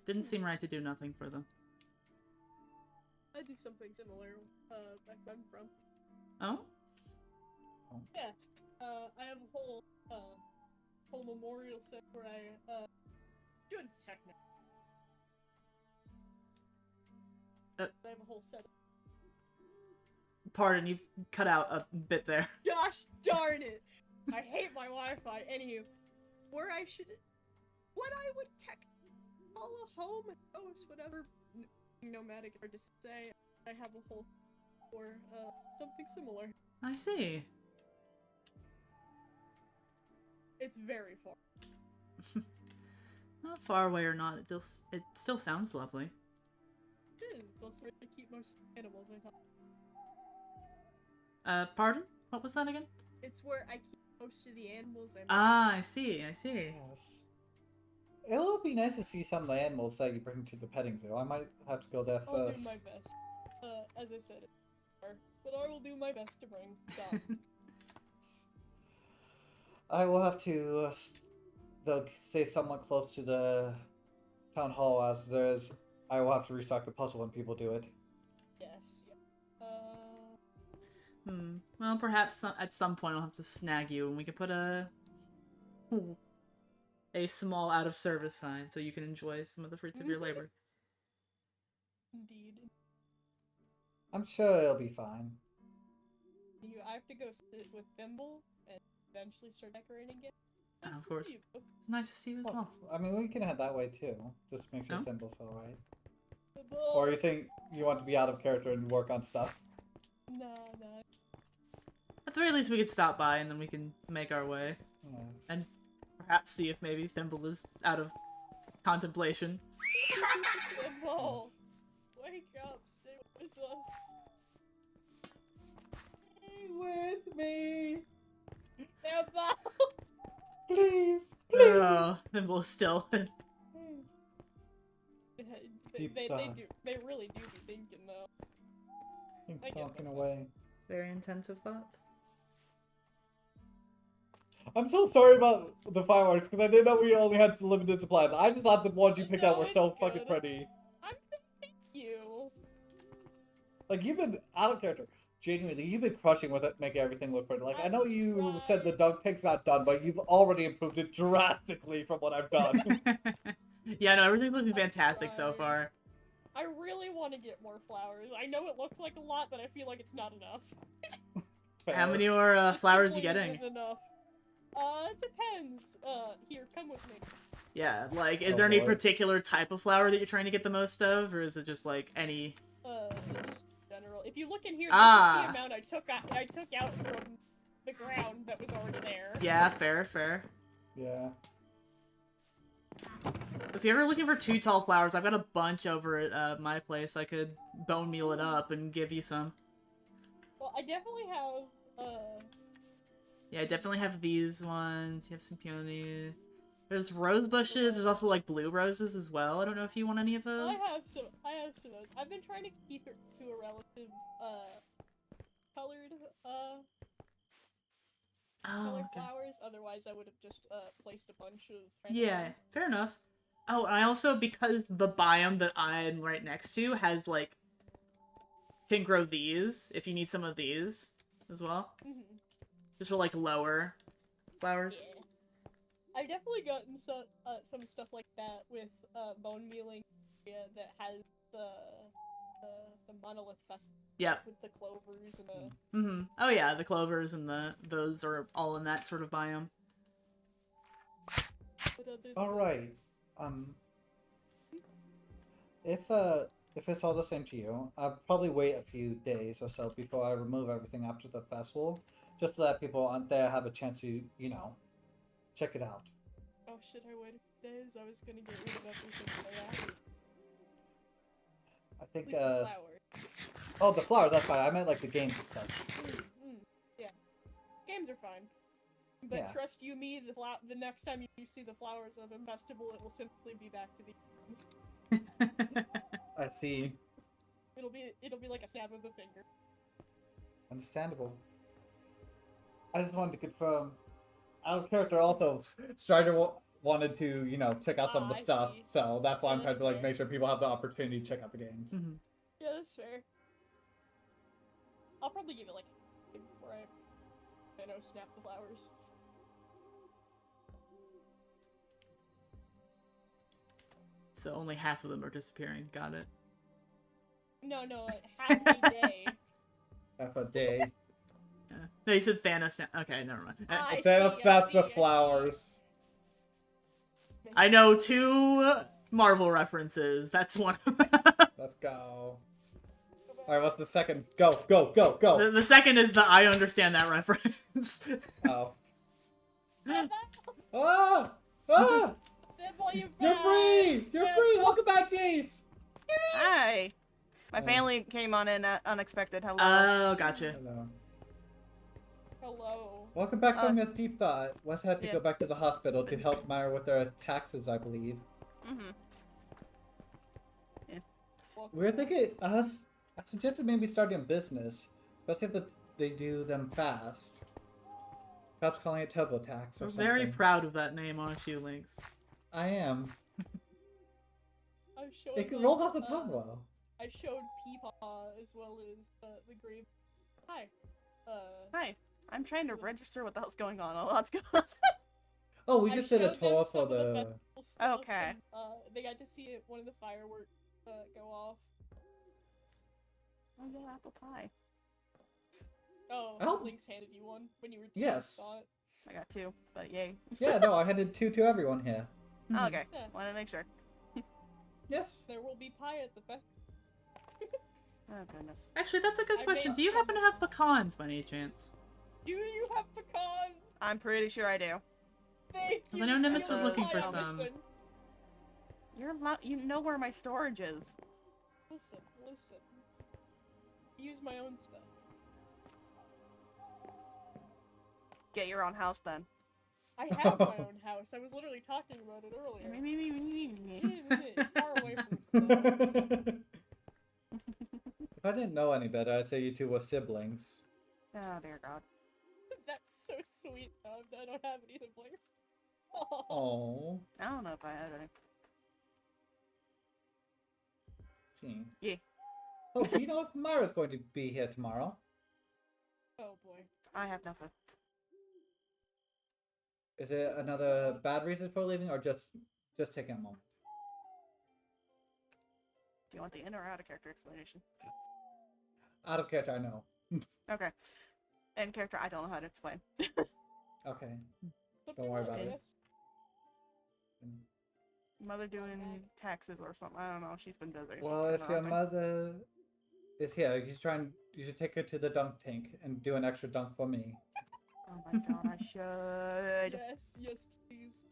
Didn't seem right to do nothing for them. I do something similar back where I'm from. Oh? Yeah. I have a whole memorial set where I should technically. I have a whole set. Pardon, you cut out a bit there. Gosh darn it! I hate my Wi-Fi. Anywho, what I would call a home, house, whatever, nomadic, hard to say. I have a whole or something similar. I see. It's very far. Well, far away or not, it still sounds lovely. It is. It's also where I keep most animals. I thought. Pardon? What was that again? It's where I keep most of the animals. I see. Yes. It would be nice to see some of the animals that you bring to the petting zoo. I might have to go there first. I'll do my best. As I said, but I will do my best to bring some. I will have to though stay somewhat close to the town hall, as I will have to restock the puzzle when people do it. Yes. Well, perhaps at some point I'll have to snag you, and we can put a small out-of-service sign so you can enjoy some of the fruits of your labor. Indeed. I'm sure it'll be fine. I have to go sit with Thimble and eventually start decorating again. Nice Of to course. see you. It's nice to see you as well. I mean, we can head that way too. Just make sure Oh. Thimble's alright. Thimble! Or you think you want to be out of character and work on stuff? Nah. At the very least, we could stop by and then we can make our way. Yes. And perhaps see if maybe Thimble is out of contemplation. Thimble! Wake up, stay with us. Stay with me! Thimble! Please! Oh, Thimble is still. They Deep thought. they really do be thinking though. Keep I get talking that. away. Very intensive thought. I'm so sorry about the fireworks, because I didn't know we only had limited supplies. I just thought the ones you picked out were No, so it's fucking good. pretty. I'm thanking you. Like, you've been out of character. Genuinely, you've been crushing with it, making everything look pretty. Like, I know you said the dog pig's not done, but you've already improved it drastically from what I've done. Yeah, no, everything's looking fantastic so far. I really want to get more flowers. I know it looks like a lot, but I feel like it's not enough. How many more It flowers you simply getting? isn't enough. It depends. Here, come with me. Yeah, like, is Oh, there any boy. particular type of flower that you're trying to get the most of, or is it just like any? Just general. If you look in here, this Ah. is the amount I took out from the ground that was already there. Yeah, fair. Yeah. If you're ever looking for 2 tall flowers, I've got a bunch over at my place. I could bone meal it up and give you some. Well, I definitely have. Yeah, I definitely have these ones. You have some peonies. There's rose bushes. There's also like blue roses as well. I don't know if you want any of those. I have some of those. I've been trying to keep it to a relative colored colored okay. flowers. Otherwise, I would have just placed a bunch of random Yeah, ones. fair enough. Oh, and I also, because the biome that I'm right next to has like can grow these. If you need some of these as well, Mhm. just for like lower flowers. Yeah. I've definitely gotten some stuff like that with bone mealing that has the monolith fest Yep. with the clovers and the. Oh yeah, the clovers and those are all in that sort of biome. What other Alright. If it's all the same to you, I'll probably wait a few days or so before I remove everything after the festival, just so that people on there have a chance to, check it out. Oh, should I wait a few days? I was gonna get rid of everything for that. I At think, least the flowers. oh, the flowers, that's fine. I meant like the games and such. Yeah. Games are fine. But Yeah. trust you me, the next time you see the flowers of a festival, it will simply be back to the arms. I see. It'll be like a snap of the finger. Understandable. I just wanted to confirm. Out of character, also, Strider wanted to, check out some of the I stuff, see. so that's why Yeah, I'm trying that's to, fair. make sure people have the opportunity to check out the games. Mhm. Yeah, that's fair. I'll probably give it like before I snap the flowers. So only half of them are disappearing. Got it. No, half a day. Half a day. Yeah. No, you said Thanos. Okay, never mind. I Then see, that's I the see. flowers. I know 2 Marvel references. That's one of them. Let's go. Alright, what's the second? Go, go, go, go! The second is the I understand that reference. Oh. Ah! Ah! You're free! You're free! Welcome back, Jace! Hi. My family came on in unexpected. Hello. Oh, gotcha. Hello. Hello. Welcome back from your deep thought. Wes had to yeah. go back to the hospital to help Myra with their taxes, I believe. We were thinking, I suggested maybe starting a business, especially if they do them fast. Perhaps calling it TurboTax or We're something. very proud of that name, aren't you, Lynx? I am. I showed It them, rolls off the tongue well. I showed Peepaw as well as the grave. Hi. Hi. I'm trying to register what the hell's going on. A lot's going on. Oh, we I just did a showed them tour some for of the the... festival stuff, Okay. and, they got to see one of the fireworks go off. Oh yeah, apple pie. Oh. Lynx handed you one when you were Yes. saw it. I got 2, but yay. Yeah, no, I handed 2 to everyone here. Oh, okay. Yeah. Wanted to make sure. Yes. There will be pie at the festival. Oh goodness. Actually, that's a good I question. made Do you some happen to have pecans by any chance? Do you have pecans? I'm pretty sure I do. Thank you. I know Nimbus was You're looking for right, some. Listen, You know where my storage is. listen. Use my own stuff. Get your own house then. I have my own house. I was literally talking about it earlier. It's far away from. If I didn't know any better, I'd say you two were siblings. Oh dear God. That's so sweet. I don't have any siblings. Oh. I don't know if I had any. Gee. Yeah. Oh, do you know if Myra's going to be here tomorrow? Oh boy. I have nothing. Is it another bad reason for leaving, or just taking a moment? Do you want the in or out of character explanation? Out of character, I know. Okay. In character, I don't know how to explain. Okay. Something Don't worry about like it. this. Mother doing taxes or something. I don't know. She's been busy. Well, I if don't your think- mother is here, you should take her to the dunk tank and do an extra dunk for me. Oh my God, I should. Yes, please.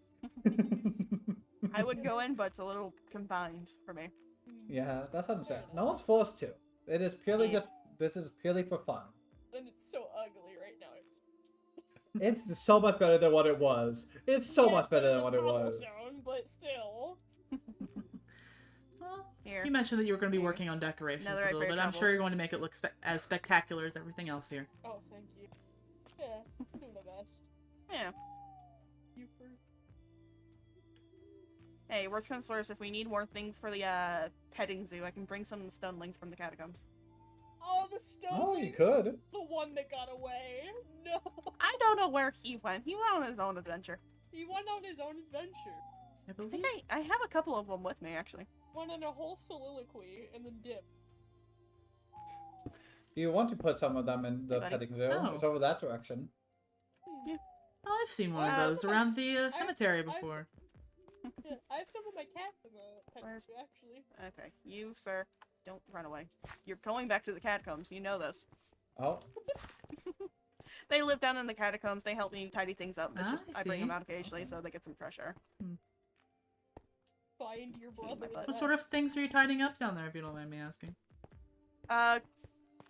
I would go in, but it's a little confined for me. Yeah, that's what I'm saying. No one's forced to. It is purely Yeah. this is purely for fun. And it's so ugly right now. It's so much better than what it was. It's so Yeah, much it's better than what it was. cobblestone, but still. Well, Here. you mentioned that you were going to be Here. working on decorations Another a right little for your bit. I'm sure troubles. you're going to make it look as spectacular as everything else here. Oh, thank you. Yeah, doing my best. Yeah. You for. Hey, worst comes to worst, if we need more things for the petting zoo, I can bring some stunlings from the catacombs. Oh, the stone. Oh, you could. The one that got away. No. I don't know where he went. He went on his own adventure. He went on his own adventure. I I believe. think I have a couple of them with me, actually. Went on a whole soliloquy and then dipped. Do you want to put some of them in the Hey, buddy. petting zoo? Oh. It's over that direction. Oh, I've seen one of Uh, those around the cemetery I've- before. Yeah, I have some of my cats in the pet Where's- zoo, actually. Okay, you, sir, don't run away. You're going back to the catacombs. You know this. Oh, They live down in the catacombs. They help me tidy things up. It's Ah, just I I bring them see. out occasionally so they get some fresh air. Find your brother. my butt. What sort of things are you tidying up down there, if you don't mind me asking?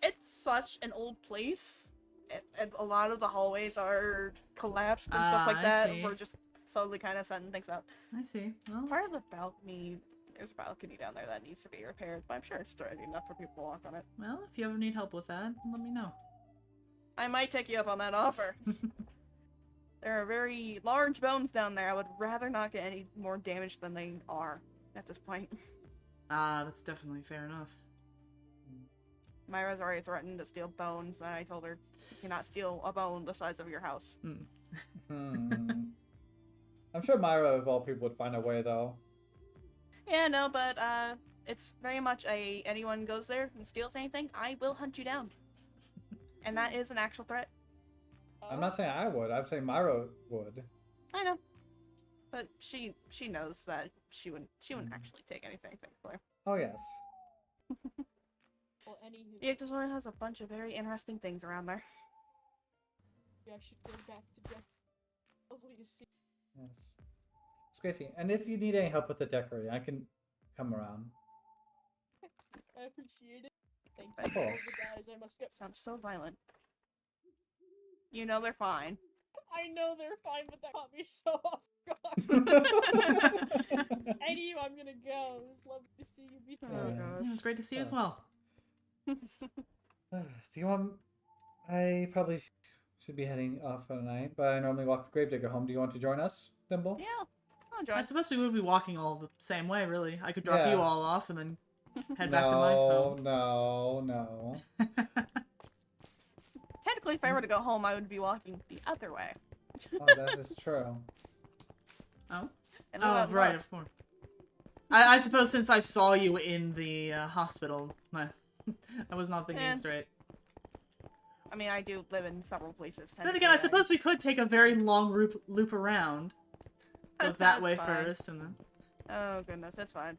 It's such an old place a lot of the hallways are collapsed and stuff like I that. see. We're just slowly kind of setting things up. I see. Well, Part of the balcony, there's a balcony down there that needs to be repaired, but I'm sure it's sturdy enough for people to walk on it. well, if you ever need help with that, let me know. I might take you up on that offer. There are very large bones down there. I would rather not get any more damage than they are at this point. That's definitely fair enough. Myra's already threatened to steal bones, and I told her you cannot steal a bone the size of your house. I'm sure Myra, of all people, would find a way, though. Yeah, no, but it's very much a anyone goes there and steals anything, I will hunt you down. And that is an actual threat. I'm not saying I would. I'm saying Myra would. I know. But she knows that she wouldn't actually take anything, thankfully. Oh, yes. Well, anywho, Yggdrasil has a bunch of very interesting things around there. yeah, I should go back to death. Lovely to see. Yes. It's Gracie. And if you need any help with the decorating, I can come around. I appreciate it. Thank Of you for all course. the guys. I must go. Sounds so violent. You know they're fine. I know they're fine, but that caught me so off guard. Anywho, I'm gonna go. It was lovely to see you. Oh, Yeah. Yeah, gosh. it was great to see you as well. Do you want... I probably should be heading off for the night, but I normally walk the Gravedigger home. Do you want to join us, Thimble? Yeah, I'll I join. suppose we would be walking all the same way, really. I could drop Yeah. you all off and then head back to my home. No. Technically, if I were to go home, I would be walking the other way. Oh, that is true. Oh? And Oh, look, right, look. of course. I suppose since I saw you in the hospital, I was not thinking Eh. straight. I mean, I do live in several places. Then again, I suppose we could take a very long loop around. Go that That's way fine. first, and then... Oh goodness, that's fine.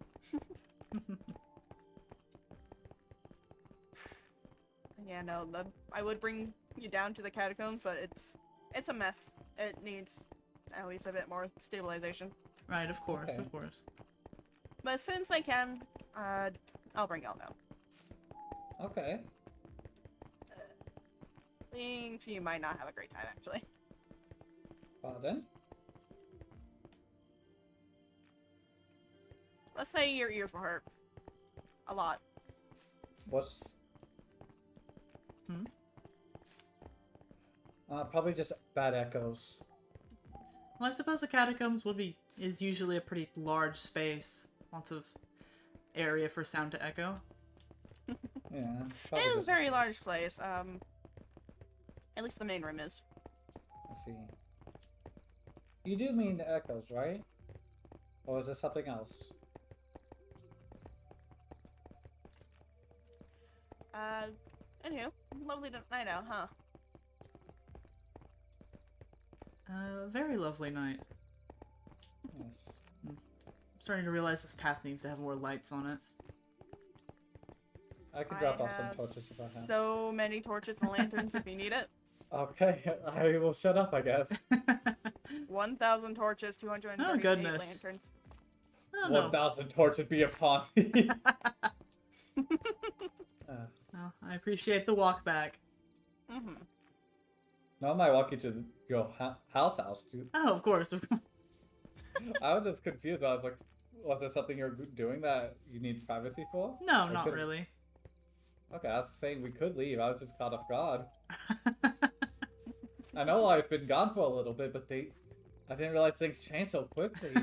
Yeah, no, I would bring you down to the catacombs, but it's a mess. It needs at least a bit more stabilization. Right, of course, Okay. of course. But as soon as I can, I'll bring y'all down. Okay. Thinks you might not have a great time, actually. Pardon? Let's say your ears will hurt. A lot. What's... Hmm? Probably just bad echoes. Well, I suppose the catacombs is usually a pretty large space. Lots of area for sound to echo. Yeah. It probably is a just- very large place. At least the main room is. I see. You do mean the echoes, right? Or is it something else? Anywho, lovely night out, huh? Very lovely night. Yes. I'm starting to realize this path needs to have more lights on it. I can drop I off some have torches if I have. so many torches and lanterns if you need it. Okay, I will shut up, I guess. 1,000 torches, 238 Oh, goodness. lanterns. Oh, no. 1,000 torches be upon me. Well, I appreciate the walk back. Mm-hmm. Now am I walking to your house, dude? Oh, of course. I was just confused. I was like, was there something you're doing that you need privacy for? No, Or not could- really. Okay, I was saying we could leave. I was just caught off guard. I know I've been gone for a little bit, but I didn't realize things changed so quickly.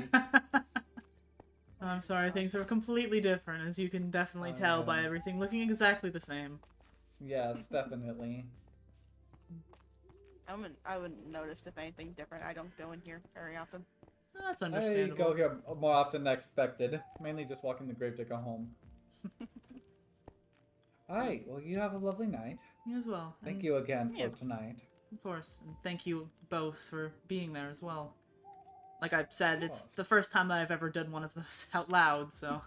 I'm sorry, things are completely different, as you can definitely tell by yes. everything looking exactly the same. Yes, definitely. I wouldn't notice if anything different. I don't go in here very often. Oh, that's I understandable. go here more often than expected. Mainly just walking the Gravedigger home. Alright, well you have a lovely night. You as well. Thank and- you again Yeah. for tonight. Of course, and thank you both for being there as well. Like I said, it's course. the first time that I've ever done one of those out loud, so...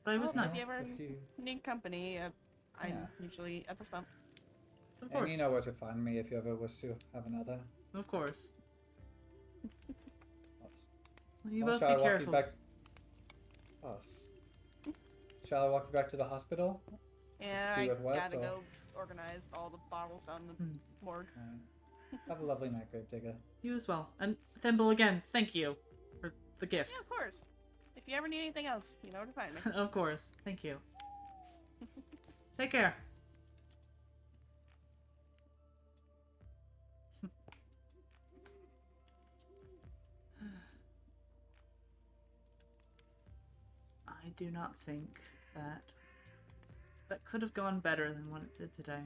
But it was Well, nice. If you ever If you- need company, I'm Yeah. usually at the stump. Of And course. you know where to find me if you ever wish to have another. Of course. Us. Well, you Well, both shall I be walk careful. you back? Us. Shall I walk you back to the hospital? Yeah, be I with Wes, gotta or- go organized all the bottles down in the morgue. Alright. Have a lovely night, Gravedigger. You as well. And Thimble, again, thank you for the gift. Yeah, of course. If you ever need anything else, you know where to find me. Of course. Thank you. Take care. I do not think that could have gone better than what it did today.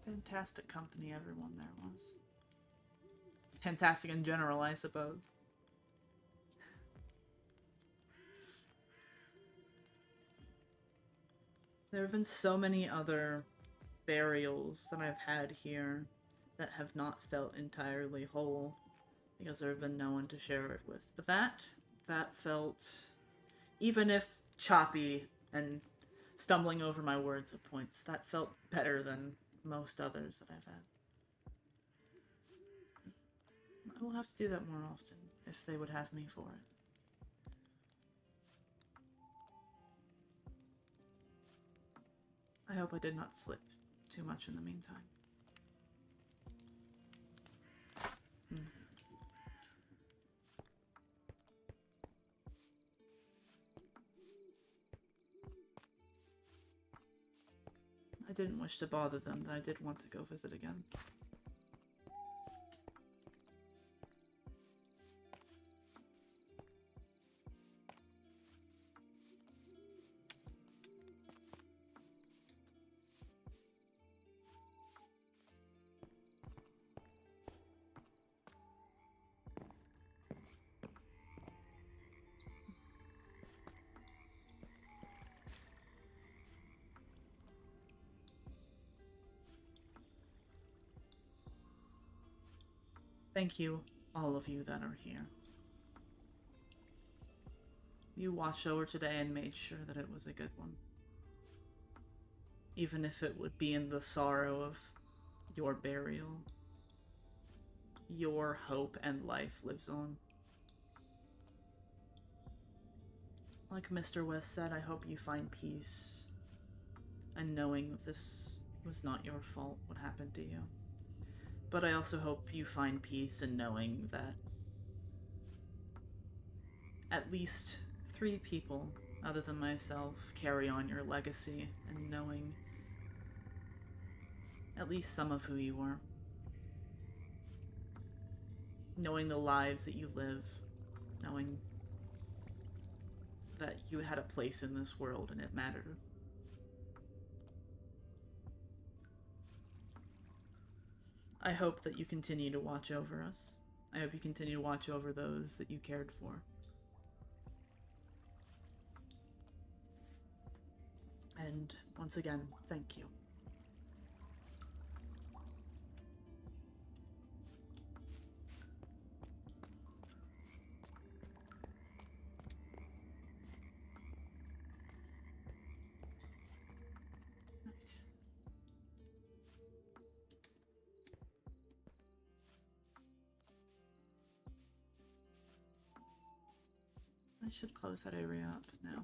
Fantastic company everyone there was. Fantastic in general, I suppose. There have been so many other burials that I've had here that have not felt entirely whole because there have been no one to share it with. But that felt, even if choppy and stumbling over my words at points, that felt better than most others that I've had. I will have to do that more often if they would have me for it. I hope I did not slip too much in the meantime. I didn't wish to bother them, but I did want to go visit again. Thank you, all of you that are here. You watched over today and made sure that it was a good one. Even if it would be in the sorrow of your burial. Your hope and life lives on. Like Mr. West said, I hope you find peace. And knowing that this was not your fault, what happened to you. But I also hope you find peace in knowing that at least 3 people, other than myself, carry on your legacy, and knowing at least some of who you were. Knowing the lives that you live, knowing that you had a place in this world and it mattered. I hope that you continue to watch over us. I hope you continue to watch over those that you cared for. And once again, thank you. Nice. I should close that area up now.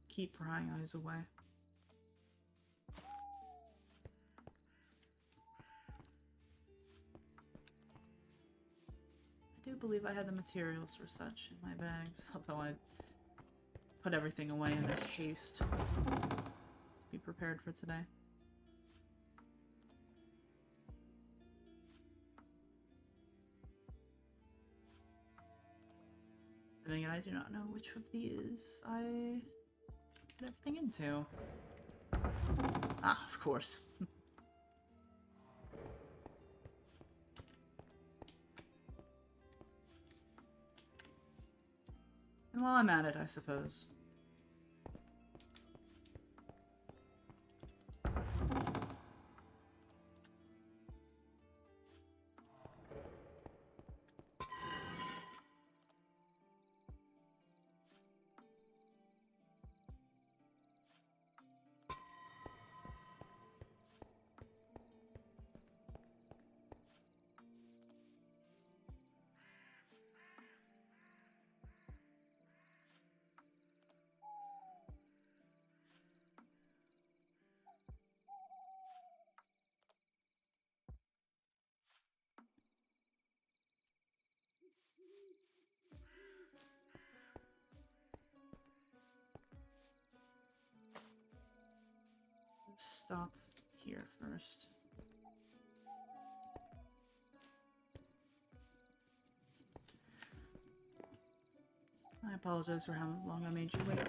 Keep prying eyes away. I do believe I had the materials for such in my bags, although I put everything away in haste to be prepared for today. And again, I do not know which of these I put everything into. Ah, of course. And while I'm at it, I suppose. stop here first. I apologize for how long I made you wait.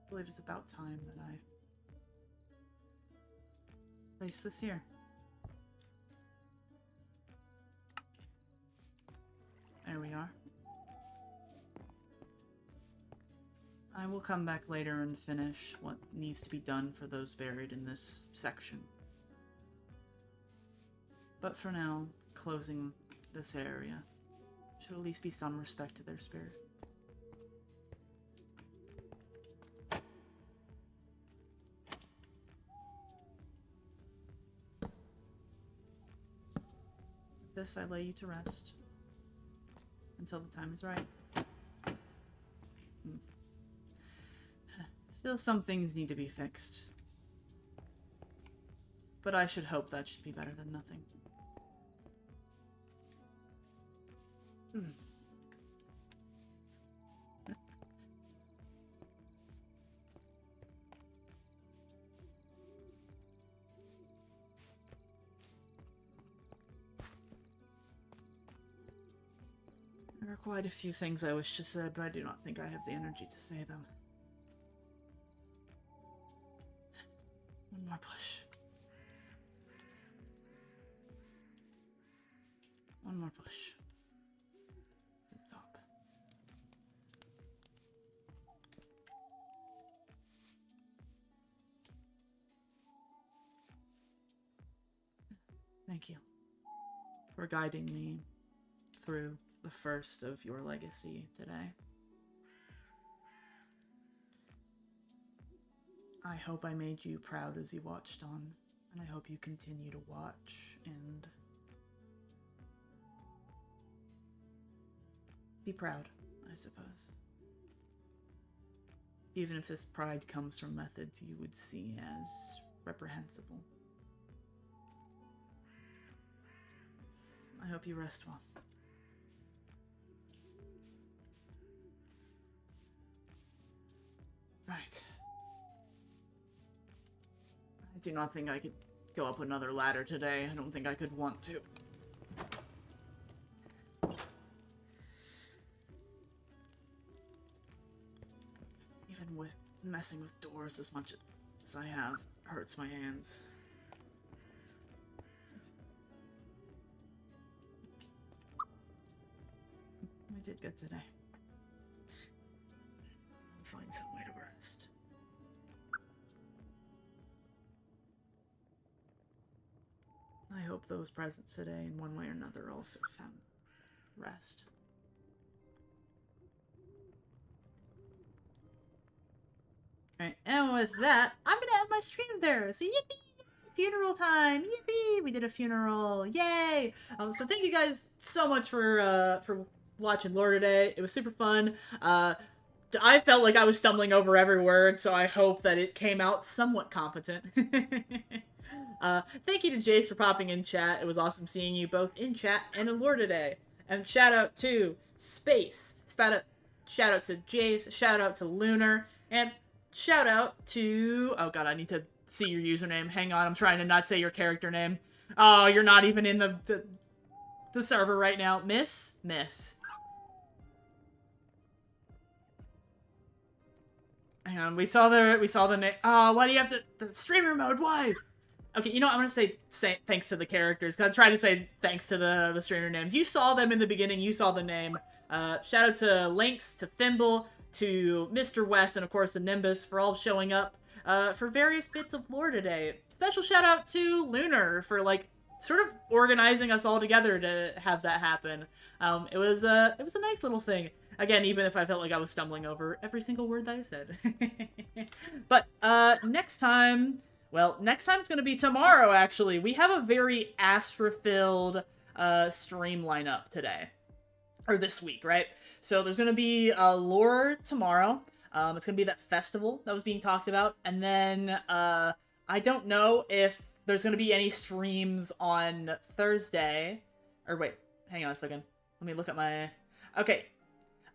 I believe it's about time that I place this here. There we are. I will come back later and finish what needs to be done for those buried in this section. But for now, closing this area should at least be some respect to their spirit. With this, I lay you to rest until the time is right. Still, some things need to be fixed. But I should hope that should be better than nothing. There are quite a few things I wish to say, but I do not think I have the energy to say them. One more push. One more push. To the top. Thank you for guiding me through the first of your legacy today. I hope I made you proud as you watched on, and I hope you continue to watch and be proud, I suppose. Even if this pride comes from methods you would see as reprehensible. I hope you rest well. Right. I do not think I could go up another ladder today. I don't think I could want to. Even with messing with doors as much as I have, hurts my hands. We did good today. I'll find some way to rest. I hope those present today, in one way or another, also found rest. Alright, and with that, I'm gonna end my stream there. So yippee! Funeral time! Yippee! We did a funeral! Yay! So thank you guys so much for watching lore today. It was super fun. I felt like I was stumbling over every word, so I hope that it came out somewhat competent. Thank you to Jace for popping in chat. It was awesome seeing you both in chat and in lore today. And shout out to Space. Shout out to Jace. Shout out to Lunar. And shout out to... Oh god, I need to see your username. Hang on, I'm trying to not say your character name. Oh, you're not even in the server right now. Miss. Hang on, we saw the name. Oh, why do you have to... The streamer mode, why? Okay, you know what? I'm gonna say thanks to the characters, because I tried to say thanks to the streamer names. You saw them in the beginning, you saw the name. Shout out to Lynx, to Thimble, to Mr. West, and of course to Nimbus for all showing up for various bits of lore today. Special shout out to Lunar for, like, sort of organizing us all together to have that happen. It was a nice little thing. Again, even if I felt like I was stumbling over every single word that I said. But, next time... Well, next time's gonna be tomorrow, actually. We have a very Astra-filled stream lineup today. Or this week, right? So there's gonna be lore tomorrow. It's gonna be that festival that was being talked about. And then I don't know if there's going to be any streams on Thursday. Or wait, hang on a second. Let me look at my... Okay.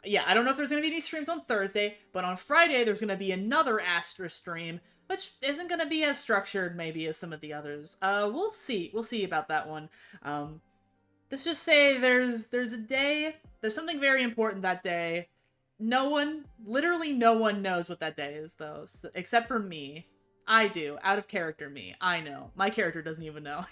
Yeah, I don't know if there's going to be any streams on Thursday, but on Friday there's going to be another Astra stream, which isn't going to be as structured maybe as some of the others. We'll see. We'll see about that one. Let's just say there's a day, there's something very important that day. Literally no one knows what that day is though, except for me. I do, out of character me. I know. My character doesn't even know.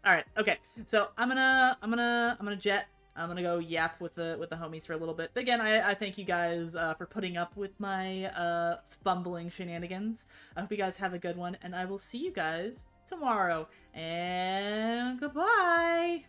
All right, okay. So I'm gonna jet. I'm gonna go yap with the homies for a little bit. But again, I thank you guys for putting up with my fumbling shenanigans. I hope you guys have a good one, and I will see you guys tomorrow. And goodbye.